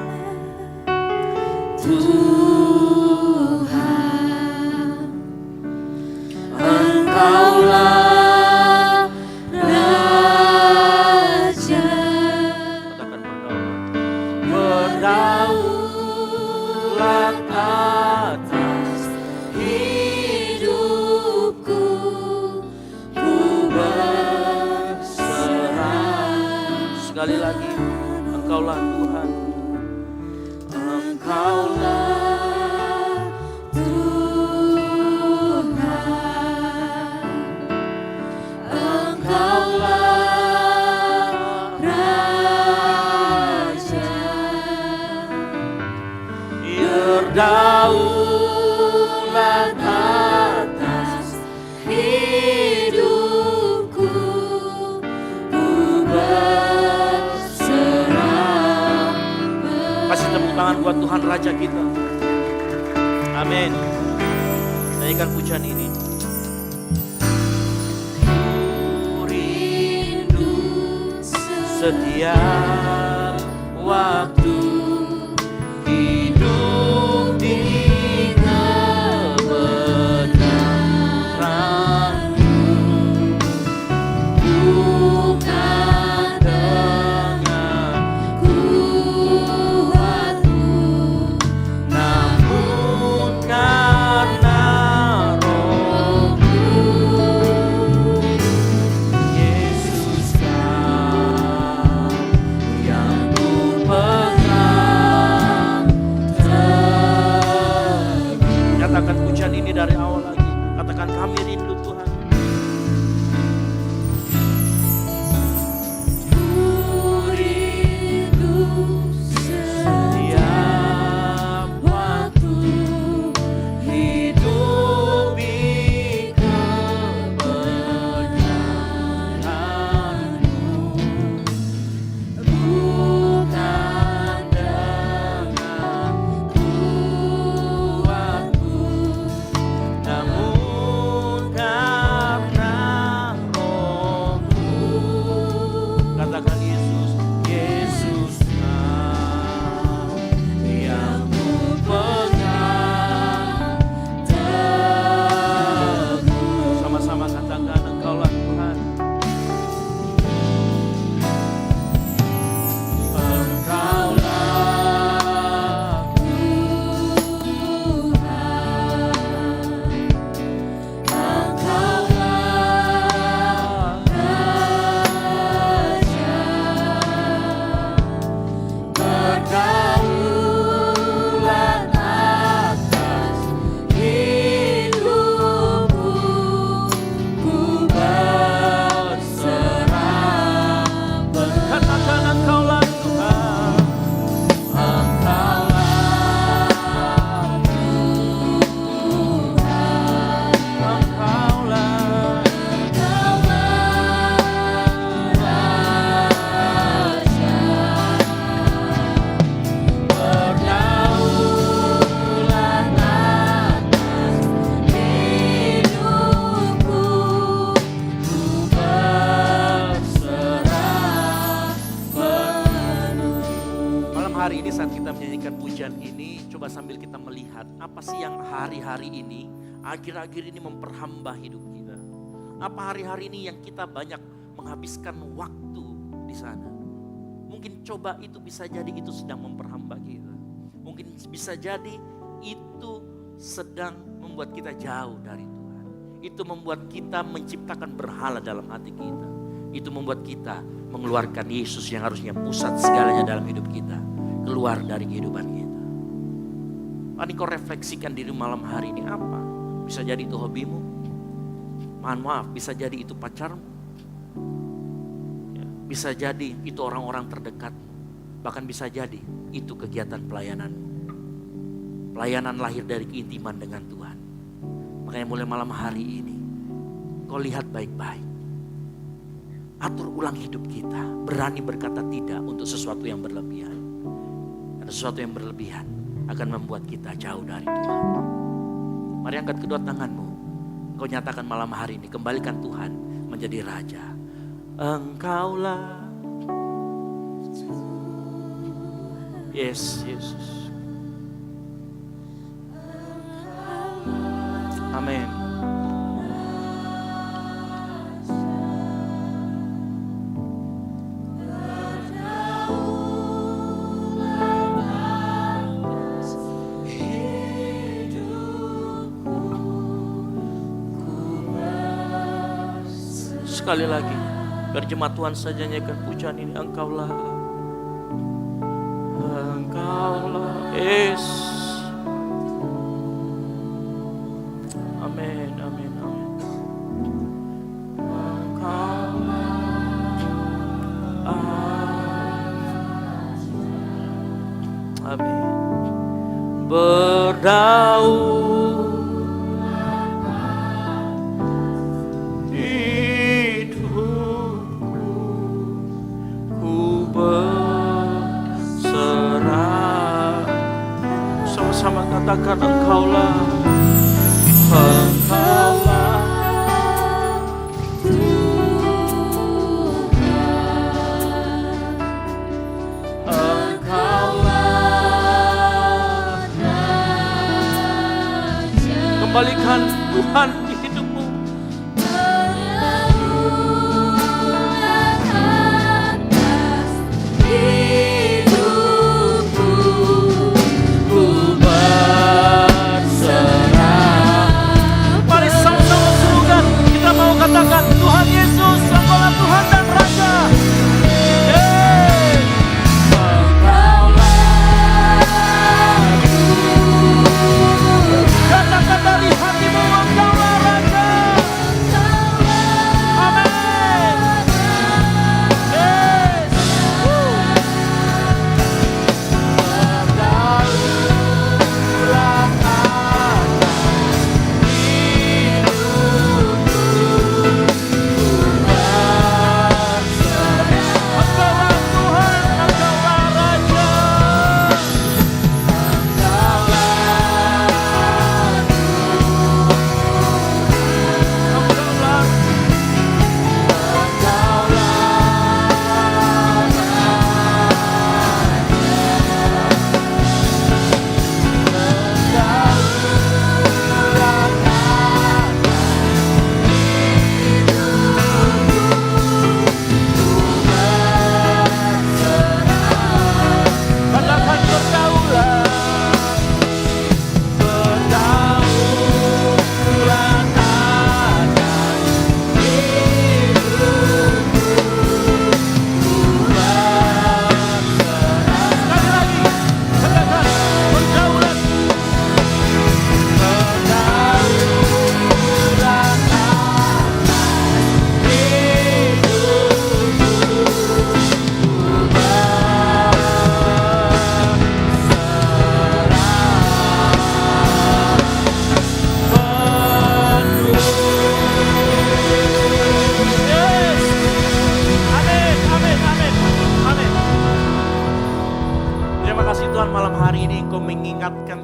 Tuhan, Engkaulah berdaulat atas hidupku, ku berserah. Sekali lagi, Engkaulah Tuhan, Engkaulah Tuhan, Engkaulah berdaulat atas hidupku, ku berserah. Kasih tepuk tangan buat Tuhan Raja kita. Amin. Nyanyikan pujian ini. Ku rindu setiap waktu hidup di kebenaran-Mu, bukan dengan kuatku, namun karena Roh-Mu. Yesus Kau yang ku pujian ini, coba sambil kita melihat apa sih yang hari-hari ini, akhir-akhir ini memperhamba hidup kita. Apa hari-hari ini yang kita banyak menghabiskan waktu di sana. Mungkin coba itu bisa jadi itu sedang memperhamba kita. Mungkin bisa jadi itu sedang membuat kita jauh dari Tuhan. Itu membuat kita menciptakan berhala dalam hati kita. Itu membuat kita mengeluarkan Yesus yang harusnya pusat segalanya dalam hidup kita. Keluar dari kehidupan kita. Mari kau refleksikan diri malam hari ini apa? Bisa jadi itu hobimu. Mohon maaf, bisa jadi itu pacarmu. Ya, bisa jadi itu orang-orang terdekat. Bahkan bisa jadi itu kegiatan pelayananmu. Pelayanan lahir dari keintiman dengan Tuhan. Makanya mulai malam hari ini, kau lihat baik-baik. Atur ulang hidup kita. Berani berkata tidak untuk sesuatu yang berlebihan. Karena sesuatu yang berlebihan akan membuat kita jauh dari Tuhan. Mari angkat kedua tanganmu. Kau nyatakan malam hari ini, kembalikan Tuhan menjadi Raja. Engkaulah. Yes, Yesus. Amin. Sekali lagi, biar jemaat Tuhan saja nyanyikan pujian ini. Engkaulah, Engkaulah, yes. Amin, amin, amin. Engkaulah, amin. Berdaun sama katakan engkaulah, engkaulah Tuhan, engkaulah Raja. Kembalikan Tuhan di hidupmu. Katakan Tuhan Yesus, Engkaulah Tuhan dan Raja. Katakan dari hatimu, Engkaulah Raja. Amin. Yes.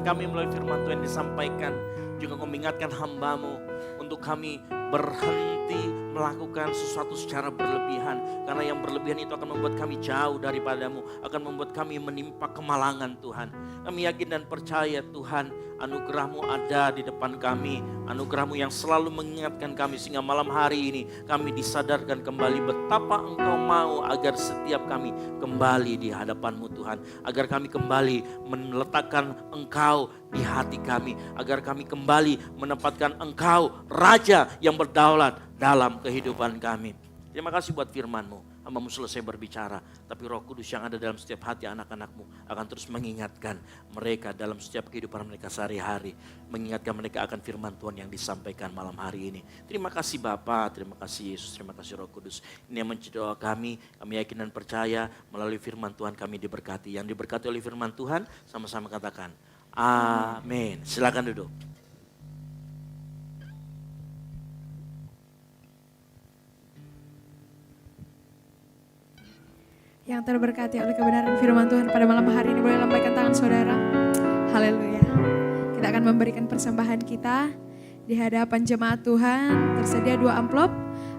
Kami melalui firman Tuhan disampaikan, juga kau mengingatkan hamba-Mu untuk kami berhenti melakukan sesuatu secara berlebihan. Karena yang berlebihan itu akan membuat kami jauh daripadamu, akan membuat kami menimpa kemalangan Tuhan. Kami yakin dan percaya Tuhan, anugerah-Mu ada di depan kami. Anugerah-Mu yang selalu mengingatkan kami sehingga malam hari ini kami disadarkan kembali betapa Engkau mau agar setiap kami kembali di hadapan-Mu Tuhan. Agar kami kembali meletakkan Engkau di hati kami. Agar kami kembali menempatkan Engkau Raja yang berdaulat dalam kehidupan kami. Terima kasih buat firman-Mu. Hamba-Mu selesai berbicara, tapi Roh Kudus yang ada dalam setiap hati anak-anak-Mu akan terus mengingatkan mereka dalam setiap kehidupan mereka sehari-hari. Mengingatkan mereka akan firman Tuhan yang disampaikan malam hari ini. Terima kasih Bapa, terima kasih Yesus, terima kasih Roh Kudus. Ini yang menjadi doa kami yakin dan percaya melalui firman Tuhan kami diberkati. Yang diberkati oleh firman Tuhan sama-sama katakan amin. Silakan duduk. Yang terberkati oleh kebenaran firman Tuhan pada malam hari ini, boleh lambaikan tangan saudara. Haleluya. Kita akan memberikan persembahan kita di hadapan jemaat Tuhan. Tersedia 2 amplop.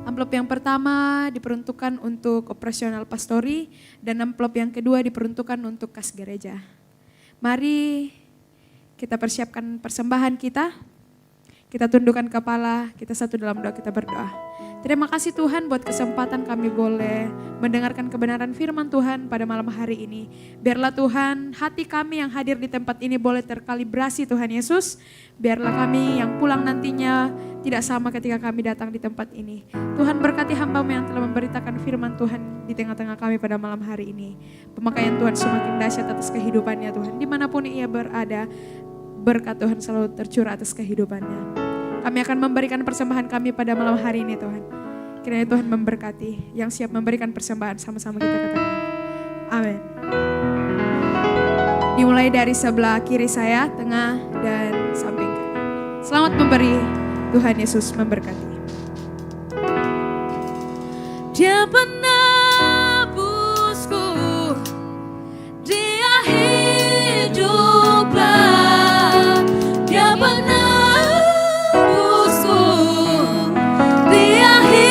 Amplop yang pertama diperuntukkan untuk operasional pastori dan amplop yang kedua diperuntukkan untuk kas gereja. Mari kita persiapkan persembahan kita. Kita tundukkan kepala, kita satu dalam doa, kita berdoa. Terima kasih Tuhan buat kesempatan kami boleh mendengarkan kebenaran firman Tuhan pada malam hari ini. Biarlah Tuhan hati kami yang hadir di tempat ini boleh terkalibrasi Tuhan Yesus. Biarlah kami yang pulang nantinya tidak sama ketika kami datang di tempat ini. Tuhan berkati hamba-Mu yang telah memberitakan firman Tuhan di tengah-tengah kami pada malam hari ini. Pemakaian Tuhan semakin dahsyat atas kehidupannya Tuhan. Dimanapun ia berada, berkat Tuhan selalu tercurah atas kehidupannya. Kami akan memberikan persembahan kami pada malam hari ini Tuhan. Kiranya Tuhan memberkati. Yang siap memberikan persembahan sama-sama kita katakan. Amin. Dimulai dari sebelah kiri saya, tengah dan samping kanan. Selamat memberi. Tuhan Yesus memberkati. Dia penebusku, Dia hiduplah, Dia penebusku, Dia hiduplah.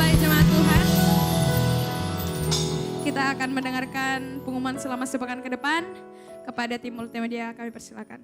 kembali jemaat Tuhan. Kita akan mendengarkan pengumuman selama sepekan ke depan. Kepada tim multimedia kami persilakan.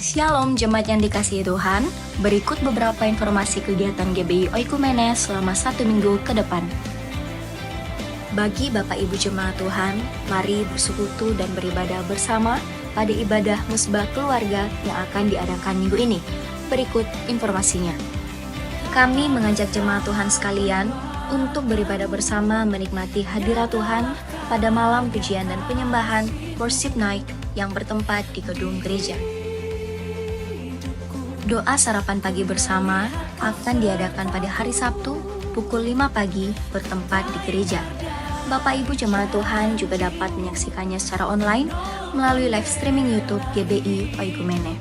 Shalom jemaat yang dikasihi Tuhan, berikut beberapa informasi kegiatan GBI Oikumene selama 1 minggu ke depan. Bagi Bapak Ibu jemaat Tuhan, mari bersekutu dan beribadah bersama pada ibadah musbah keluarga yang akan diadakan minggu ini. Berikut informasinya. Kami mengajak jemaat Tuhan sekalian untuk beribadah bersama menikmati hadirat Tuhan pada malam pujian dan penyembahan Worship Night yang bertempat di gedung gereja. Doa sarapan pagi bersama akan diadakan pada hari Sabtu pukul 5 pagi bertempat di gereja. Bapak Ibu jemaat Tuhan juga dapat menyaksikannya secara online melalui live streaming YouTube GBI Oikumene.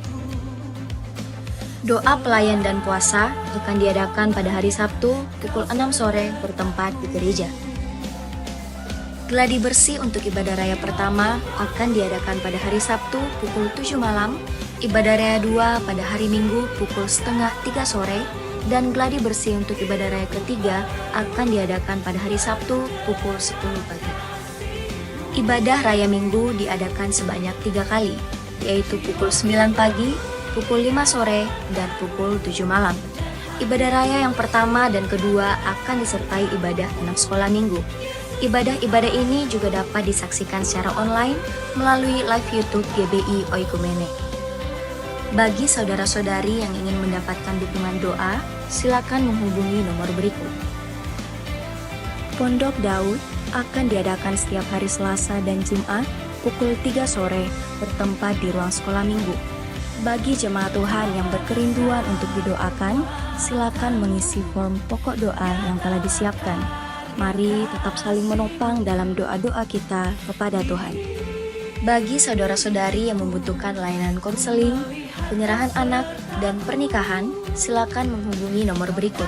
Doa pelayan dan puasa akan diadakan pada hari Sabtu pukul 6 sore bertempat di gereja. Gladi bersih untuk ibadah raya pertama akan diadakan pada hari Sabtu pukul 7 malam, ibadah raya 2 pada hari Minggu pukul 2:30 sore, dan gladi bersih untuk ibadah raya ketiga akan diadakan pada hari Sabtu pukul 10 pagi. Ibadah raya Minggu diadakan sebanyak 3 kali, yaitu pukul 9 pagi, pukul 5 sore, dan pukul 7 malam. Ibadah raya yang pertama dan kedua akan disertai ibadah anak sekolah minggu. Ibadah-ibadah ini juga dapat disaksikan secara online melalui live YouTube GBI Oikumene. Bagi saudara-saudari yang ingin mendapatkan dukungan doa, silakan menghubungi nomor berikut. Pondok Daud akan diadakan setiap hari Selasa dan Jumat pukul 3 sore bertempat di ruang sekolah minggu. Bagi jemaat Tuhan yang berkerinduan untuk didoakan, silakan mengisi form pokok doa yang telah disiapkan. Mari tetap saling menopang dalam doa-doa kita kepada Tuhan. Bagi saudara-saudari yang membutuhkan layanan konseling, penyerahan anak, dan pernikahan, silakan menghubungi nomor berikut.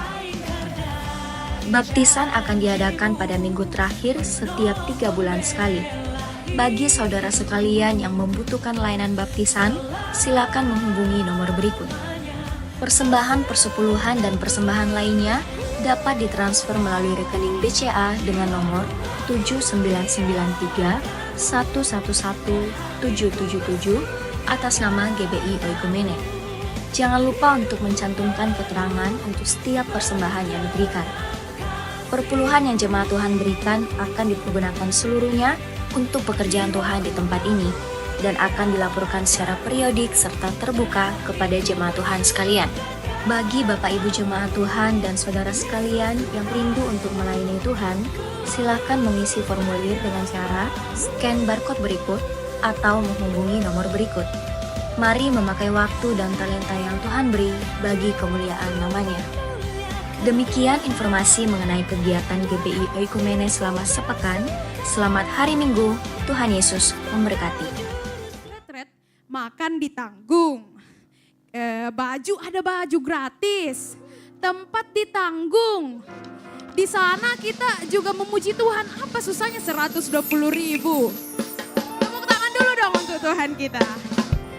Baptisan akan diadakan pada minggu terakhir setiap 3 bulan sekali. Bagi saudara sekalian yang membutuhkan layanan baptisan, silakan menghubungi nomor berikut. Persembahan persepuluhan dan persembahan lainnya dapat ditransfer melalui rekening BCA dengan nomor 7993 111 777 atas nama GBI Oikumene. Jangan lupa untuk mencantumkan keterangan untuk setiap persembahan yang diberikan. Perpuluhan yang jemaat Tuhan berikan akan dipergunakan seluruhnya untuk pekerjaan Tuhan di tempat ini dan akan dilaporkan secara periodik serta terbuka kepada jemaat Tuhan sekalian. Bagi Bapak Ibu jemaat Tuhan dan saudara sekalian yang rindu untuk melayani Tuhan, silakan mengisi formulir dengan cara scan barcode berikut atau menghubungi nomor berikut. Mari memakai waktu dan talenta yang Tuhan beri bagi kemuliaan namanya. Demikian informasi mengenai kegiatan GBI Oikumene selama sepekan. Selamat hari Minggu, Tuhan Yesus memberkati. Retret, makan ditanggung. Baju ada baju gratis, tempat ditanggung. Di sana kita juga memuji Tuhan. Apa susahnya 120.000? Tepuk tangan dulu dong untuk Tuhan kita.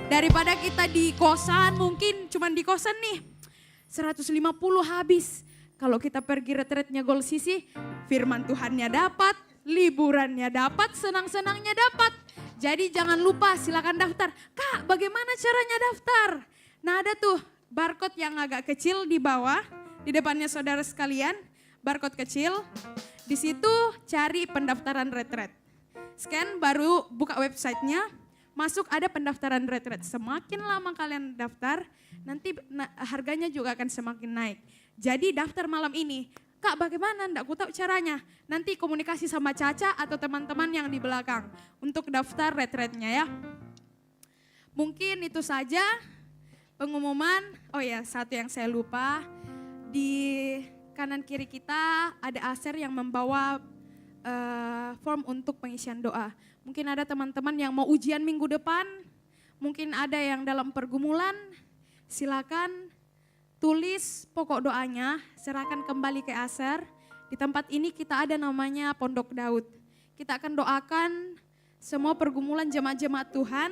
Daripada kita di kosan, mungkin cuman di kosan nih 150 habis. Kalau kita pergi retretnya Gold Sisi, firman Tuhannya dapat, liburannya dapat, senang-senangnya dapat. Jadi jangan lupa silakan daftar. Kak, bagaimana caranya daftar? Nah ada tuh barcode yang agak kecil di bawah, di depannya saudara sekalian, barcode kecil. Di situ cari pendaftaran retret. Scan baru buka websitenya, masuk ada pendaftaran retret. Semakin lama kalian daftar, nanti harganya juga akan semakin naik. Jadi daftar malam ini. Kak bagaimana? Nggak ku tahu caranya. Nanti komunikasi sama Caca atau teman-teman yang di belakang untuk daftar retretnya ya. Mungkin itu saja pengumuman. Oh ya, satu yang saya lupa. Di kanan kiri kita ada Aser yang membawa form untuk pengisian doa. Mungkin ada teman-teman yang mau ujian minggu depan, mungkin ada yang dalam pergumulan, silakan tulis pokok doanya, serahkan kembali ke Aser. Di tempat ini kita ada namanya Pondok Daud. Kita akan doakan semua pergumulan jemaat-jemaat Tuhan.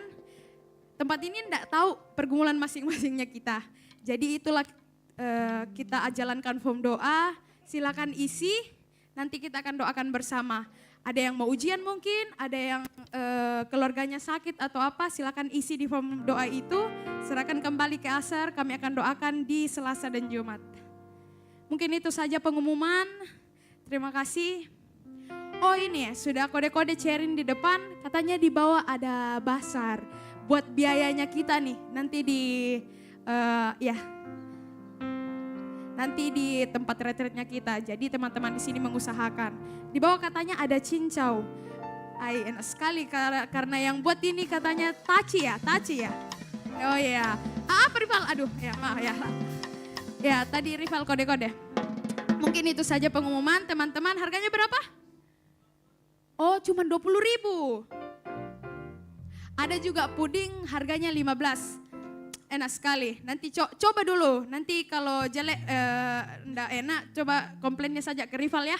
Tempat ini tidak tahu pergumulan masing-masingnya kita. Jadi itulah kita jalankan form doa, silakan isi, nanti kita akan doakan bersama. Ada yang mau ujian mungkin, ada yang keluarganya sakit atau apa, silakan isi di form doa itu, serahkan kembali ke Aser, kami akan doakan di Selasa dan Jumat. Mungkin itu saja pengumuman, terima kasih. Oh ini ya, sudah kode-kode sharing di depan, katanya di bawah ada basar. Buat biayanya kita nih, nanti di nanti di tempat retreatnya kita. Jadi teman-teman di sini mengusahakan. Di bawah katanya ada cincau. Enak sekali karena yang buat ini katanya Taci ya. Oh ya. Apa rival? Aduh, ya maaf ya. Ya, tadi rival kode-kode. Mungkin itu saja pengumuman, teman-teman. Harganya berapa? Oh, cuma 20.000. Ada juga puding harganya 15. Enak sekali. Nanti coba dulu. Nanti kalau jelek enggak enak, coba komplainnya saja ke rival ya.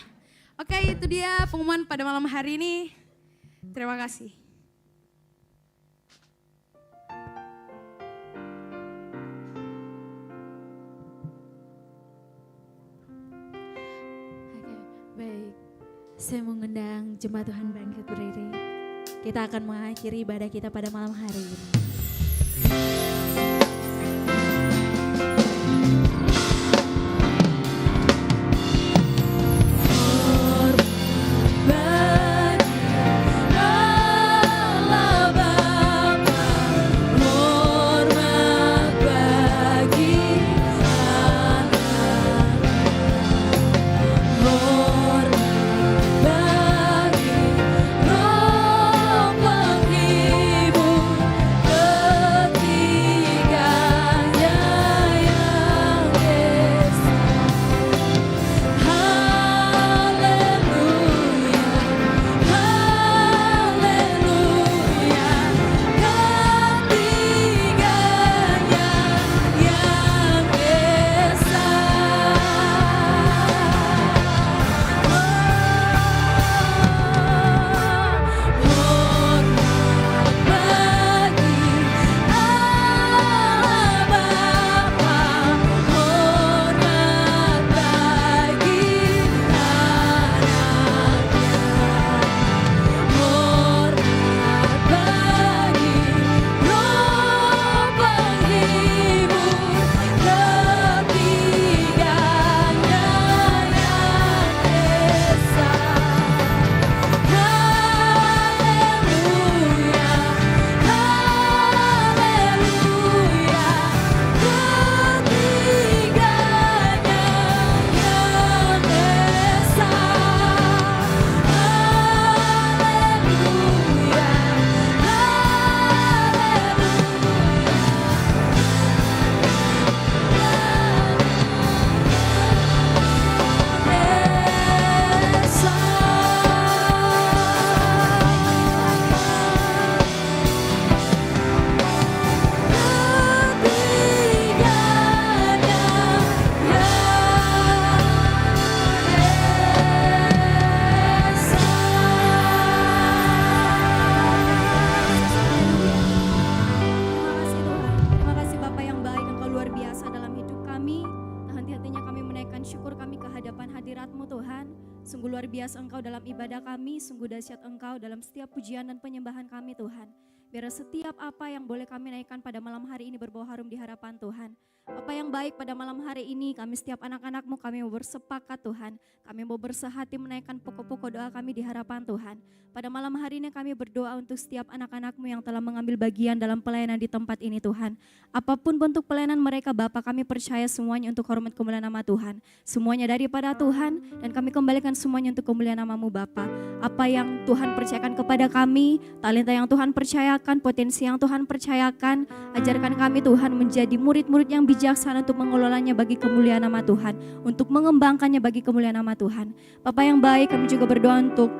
Oke, itu dia pengumuman pada malam hari ini. Terima kasih. Oke, baik. Saya mengundang jemaat Tuhan bangkit berdiri. Kita akan mengakhiri ibadah kita pada malam hari ini. Sungguh luar biasa Engkau dalam ibadah kami, sungguh dahsyat Engkau dalam setiap pujian dan penyembahan kami Tuhan. Biar setiap apa yang boleh kami naikkan pada malam hari ini berbau harum di hadapan Tuhan. Apa yang baik pada malam hari ini, kami setiap anak-anak-Mu kami mau bersepakat Tuhan. Kami mau bersehati menaikkan pokok-pokok doa kami di hadapan Tuhan. Pada malam hari ini kami berdoa untuk setiap anak-anak-Mu yang telah mengambil bagian dalam pelayanan di tempat ini Tuhan. Apapun bentuk pelayanan mereka Bapa, kami percaya semuanya untuk hormat kemuliaan nama Tuhan. Semuanya daripada Tuhan dan kami kembalikan semuanya untuk kemuliaan nama-Mu Bapa. Apa yang Tuhan percayakan kepada kami, talenta yang Tuhan percayakan, potensi yang Tuhan percayakan, ajarkan kami Tuhan menjadi murid-murid yang bijaksana untuk mengelolanya bagi kemuliaan nama Tuhan, untuk mengembangkannya bagi kemuliaan nama Tuhan. Bapa yang baik, kami juga berdoa untuk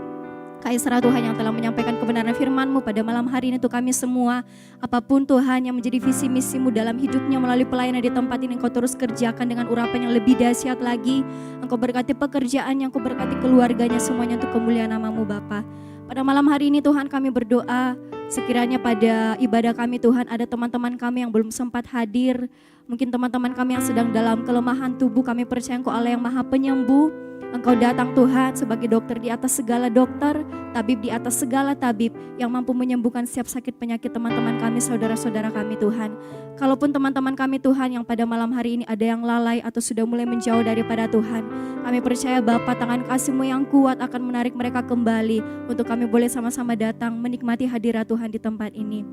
Kaisar Tuhan yang telah menyampaikan kebenaran firman-Mu pada malam hari ini untuk kami semua. Apapun Tuhan yang menjadi visi misi-Mu dalam hidupnya melalui pelayanan di tempat ini, Engkau terus kerjakan dengan urapan yang lebih dahsyat lagi. Engkau berkati pekerjaannya, Engkau berkati keluarganya, semuanya untuk kemuliaan nama-Mu Bapa. Pada malam hari ini Tuhan kami berdoa, sekiranya pada ibadah kami Tuhan ada teman-teman kami yang belum sempat hadir. Mungkin teman-teman kami yang sedang dalam kelemahan tubuh, kami percaya Engkau Allah yang Maha Penyembuh. Engkau datang Tuhan sebagai dokter di atas segala dokter, tabib di atas segala tabib yang mampu menyembuhkan setiap sakit penyakit teman-teman kami, saudara-saudara kami Tuhan. Kalaupun teman-teman kami Tuhan yang pada malam hari ini ada yang lalai atau sudah mulai menjauh daripada Tuhan, kami percaya Bapa, tangan kasih-Mu yang kuat akan menarik mereka kembali untuk kami boleh sama-sama datang menikmati hadirat Tuhan di tempat ini.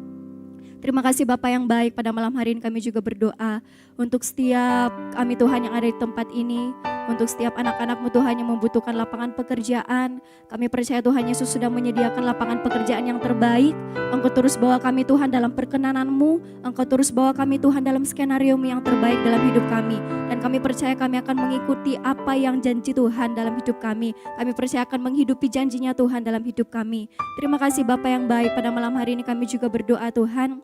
Terima kasih Bapa yang baik, pada malam hari ini kami juga berdoa untuk setiap kami Tuhan yang ada di tempat ini, untuk setiap anak-anak-Mu Tuhan yang membutuhkan lapangan pekerjaan. Kami percaya Tuhan Yesus sudah menyediakan lapangan pekerjaan yang terbaik. Engkau terus bawa kami Tuhan dalam perkenanan-Mu, Engkau terus bawa kami Tuhan dalam skenario-Mu yang terbaik dalam hidup kami. Dan kami percaya kami akan mengikuti apa yang janji Tuhan dalam hidup kami. Kami percaya akan menghidupi janjinya Tuhan dalam hidup kami. Terima kasih Bapa yang baik, pada malam hari ini kami juga berdoa Tuhan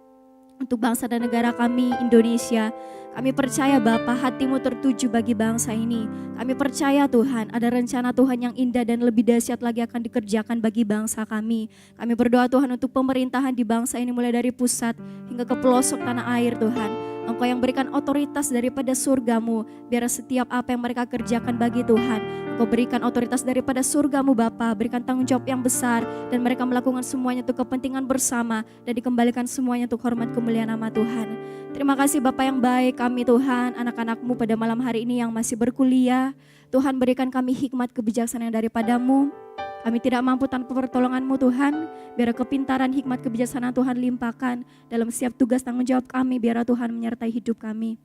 untuk bangsa dan negara kami Indonesia. Kami percaya Bapa, hati-Mu tertuju bagi bangsa ini. Kami percaya Tuhan ada rencana Tuhan yang indah dan lebih dahsyat lagi akan dikerjakan bagi bangsa kami. Kami berdoa Tuhan untuk pemerintahan di bangsa ini mulai dari pusat hingga ke pelosok tanah air Tuhan. Engkau yang berikan otoritas daripada surga-Mu, biar setiap apa yang mereka kerjakan bagi Tuhan, Engkau berikan otoritas daripada surga-Mu Bapa, berikan tanggung jawab yang besar, dan mereka melakukan semuanya untuk kepentingan bersama, dan dikembalikan semuanya untuk hormat kemuliaan nama Tuhan. Terima kasih Bapa yang baik, kami Tuhan, anak-anak-Mu pada malam hari ini yang masih berkuliah, Tuhan berikan kami hikmat kebijaksanaan daripada-Mu. Kami tidak mampu tanpa pertolongan-Mu Tuhan. Biar kepintaran, hikmat, kebijaksanaan Tuhan limpahkan dalam setiap tugas tanggung jawab kami. Biar Tuhan menyertai hidup kami.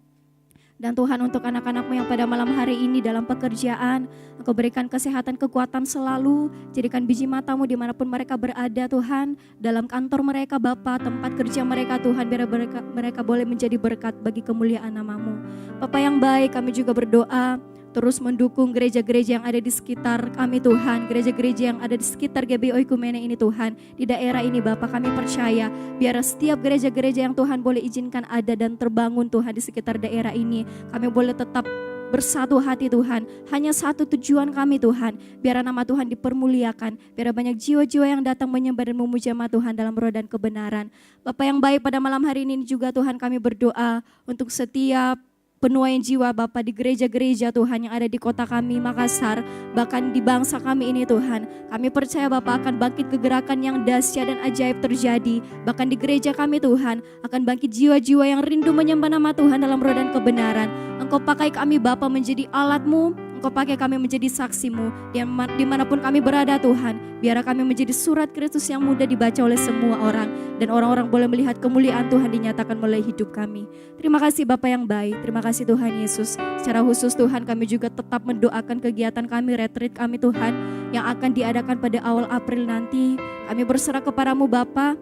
Dan Tuhan, untuk anak-anak-Mu yang pada malam hari ini dalam pekerjaan, Engkau berikan kesehatan, kekuatan selalu. Jadikan biji mata-Mu dimanapun mereka berada Tuhan. Dalam kantor mereka Bapa, tempat kerja mereka Tuhan. Biar mereka boleh menjadi berkat bagi kemuliaan nama-Mu. Bapa yang baik, kami juga berdoa terus mendukung gereja-gereja yang ada di sekitar kami Tuhan, gereja-gereja yang ada di sekitar GBI Oikumene ini Tuhan, di daerah ini Bapa, kami percaya biar setiap gereja-gereja yang Tuhan boleh izinkan ada dan terbangun Tuhan di sekitar daerah ini, kami boleh tetap bersatu hati Tuhan, hanya satu tujuan kami Tuhan, biar nama Tuhan dipermuliakan, biar banyak jiwa-jiwa yang datang menyembah dan memuja nama Tuhan dalam roh dan kebenaran. Bapa yang baik, pada malam hari ini juga Tuhan kami berdoa untuk setiap penuaian jiwa Bapa di gereja-gereja Tuhan yang ada di kota kami Makassar, bahkan di bangsa kami ini Tuhan. Kami percaya Bapa akan bangkit kegerakan yang dahsyat dan ajaib terjadi. Bahkan di gereja kami Tuhan akan bangkit jiwa-jiwa yang rindu menyembah nama Tuhan dalam roh dan kebenaran. Engkau pakai kami Bapa menjadi alat-Mu, Engkau pakai kami menjadi saksi-Mu dimanapun kami berada Tuhan. Biar kami menjadi surat Kristus yang mudah dibaca oleh semua orang, dan orang-orang boleh melihat kemuliaan Tuhan dinyatakan melalui hidup kami. Terima kasih Bapa yang baik, terima kasih Tuhan Yesus. Secara khusus Tuhan, kami juga tetap mendoakan kegiatan kami, retreat kami Tuhan, yang akan diadakan pada awal April nanti. Kami berserah kepada-Mu Bapa.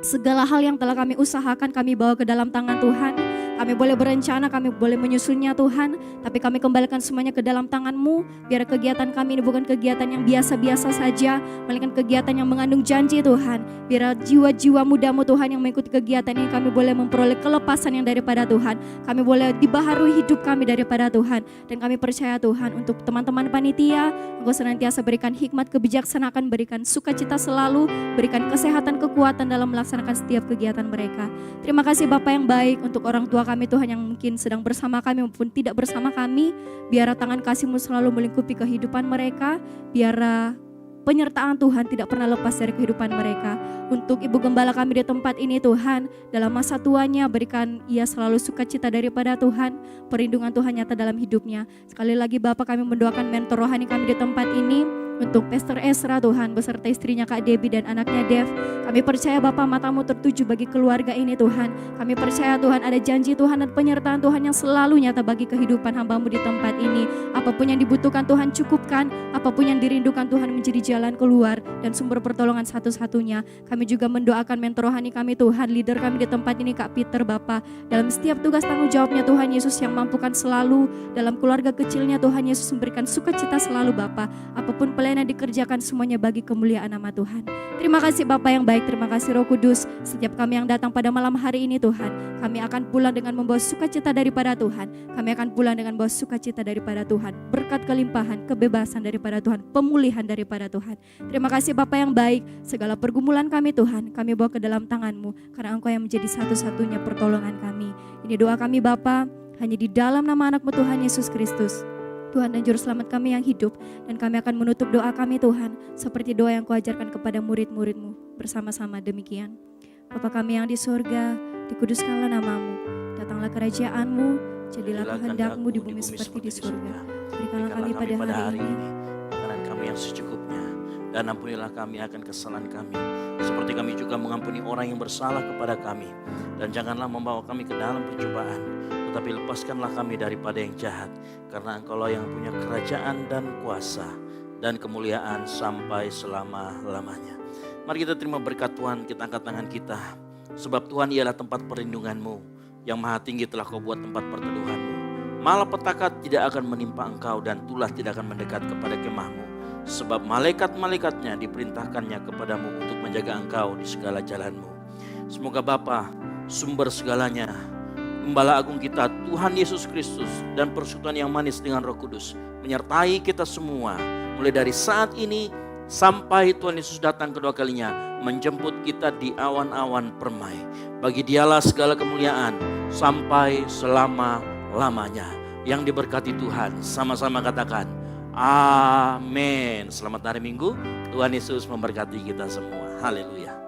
Segala hal yang telah kami usahakan kami bawa ke dalam tangan Tuhan. Kami boleh berencana, kami boleh menyusunnya Tuhan, tapi kami kembalikan semuanya ke dalam tangan-Mu. Biar kegiatan kami ini bukan kegiatan yang biasa-biasa saja, melainkan kegiatan yang mengandung janji Tuhan. Biar jiwa-jiwa muda-Mu Tuhan yang mengikuti kegiatan ini, kami boleh memperoleh kelepasan yang daripada Tuhan. Kami boleh dibaharui hidup kami daripada Tuhan. Dan kami percaya Tuhan, untuk teman-teman panitia, Engkau senantiasa berikan hikmat, kebijaksanaan, berikan sukacita selalu, berikan kesehatan, kekuatan dalam melaksanakan setiap kegiatan mereka. Terima kasih Bapa yang baik, untuk orang tua kami Tuhan yang mungkin sedang bersama kami maupun tidak bersama kami. Biar tangan kasih-Mu selalu melingkupi kehidupan mereka. Biar penyertaan Tuhan tidak pernah lepas dari kehidupan mereka. Untuk Ibu Gembala kami di tempat ini Tuhan, dalam masa tuanya berikan ia selalu sukacita daripada Tuhan. Perlindungan Tuhan nyata dalam hidupnya. Sekali lagi Bapa, kami mendoakan mentor rohani kami di tempat ini. Untuk Pastor Ezra Tuhan beserta istrinya Kak Debbie dan anaknya Dev. Kami percaya Bapa matamu tertuju bagi keluarga ini Tuhan. Kami percaya Tuhan ada janji Tuhan dan penyertaan Tuhan yang selalu nyata bagi kehidupan hamba-Mu di tempat ini. Apapun yang dibutuhkan Tuhan cukupkan, apapun yang dirindukan Tuhan menjadi jalan keluar dan sumber pertolongan satu-satunya. Kami juga mendoakan mentor rohani kami Tuhan, leader kami di tempat ini Kak Peter Bapa. Dalam setiap tugas tanggung jawabnya Tuhan Yesus yang mampukan selalu dalam keluarga kecilnya Tuhan Yesus memberikan sukacita selalu Bapa. Apapun pelayanan dikerjakan semuanya bagi kemuliaan nama Tuhan. Terima kasih Bapa yang baik, terima kasih Roh Kudus. Setiap kami yang datang pada malam hari ini Tuhan, kami akan pulang dengan membawa sukacita daripada Tuhan. Kami akan pulang dengan membawa sukacita daripada Tuhan. Berkat kelimpahan, kebebasan daripada Tuhan, pemulihan daripada Tuhan. Terima kasih Bapa yang baik, segala pergumulan kami Tuhan, kami bawa ke dalam tangan-Mu, karena Engkau yang menjadi satu-satunya pertolongan kami. Ini doa kami Bapa, hanya di dalam nama anak-Mu Tuhan Yesus Kristus, Tuhan dan Juru Selamat kami yang hidup. Dan kami akan menutup doa kami Tuhan, seperti doa yang Kau ajarkan kepada murid-murid-Mu. Bersama-sama demikian. Bapa kami yang di surga, dikuduskanlah nama-Mu. Datanglah kerajaan-Mu, jadilah kehendak-Mu di bumi seperti di surga. Berikanlah kami pada hari ini makanan kami yang secukupnya. Dan ampunilah kami akan kesalahan kami, seperti kami juga mengampuni orang yang bersalah kepada kami. Dan janganlah membawa kami ke dalam percobaan, tetapi lepaskanlah kami daripada yang jahat. Karena Engkaulah yang punya kerajaan dan kuasa dan kemuliaan sampai selama-lamanya. Mari kita terima berkat Tuhan, kita angkat tangan kita. Sebab Tuhan ialah tempat perlindungan-Mu, yang maha tinggi telah Kau buat tempat perteduhan-Mu. Malapetaka tidak akan menimpa Engkau dan tulah tidak akan mendekat kepada kemah-Mu. Sebab malaikat-malaikatnya diperintahkannya kepadamu untuk menjaga Engkau di segala jalan-Mu. Semoga Bapa, sumber segalanya, Gembala Agung kita, Tuhan Yesus Kristus, dan persekutuan yang manis dengan Roh Kudus menyertai kita semua, mulai dari saat ini sampai Tuhan Yesus datang kedua kalinya, menjemput kita di awan-awan permai. Bagi Dialah segala kemuliaan sampai selama-lamanya. Yang diberkati Tuhan, sama-sama katakan amin. Selamat hari Minggu, Tuhan Yesus memberkati kita semua. Haleluya.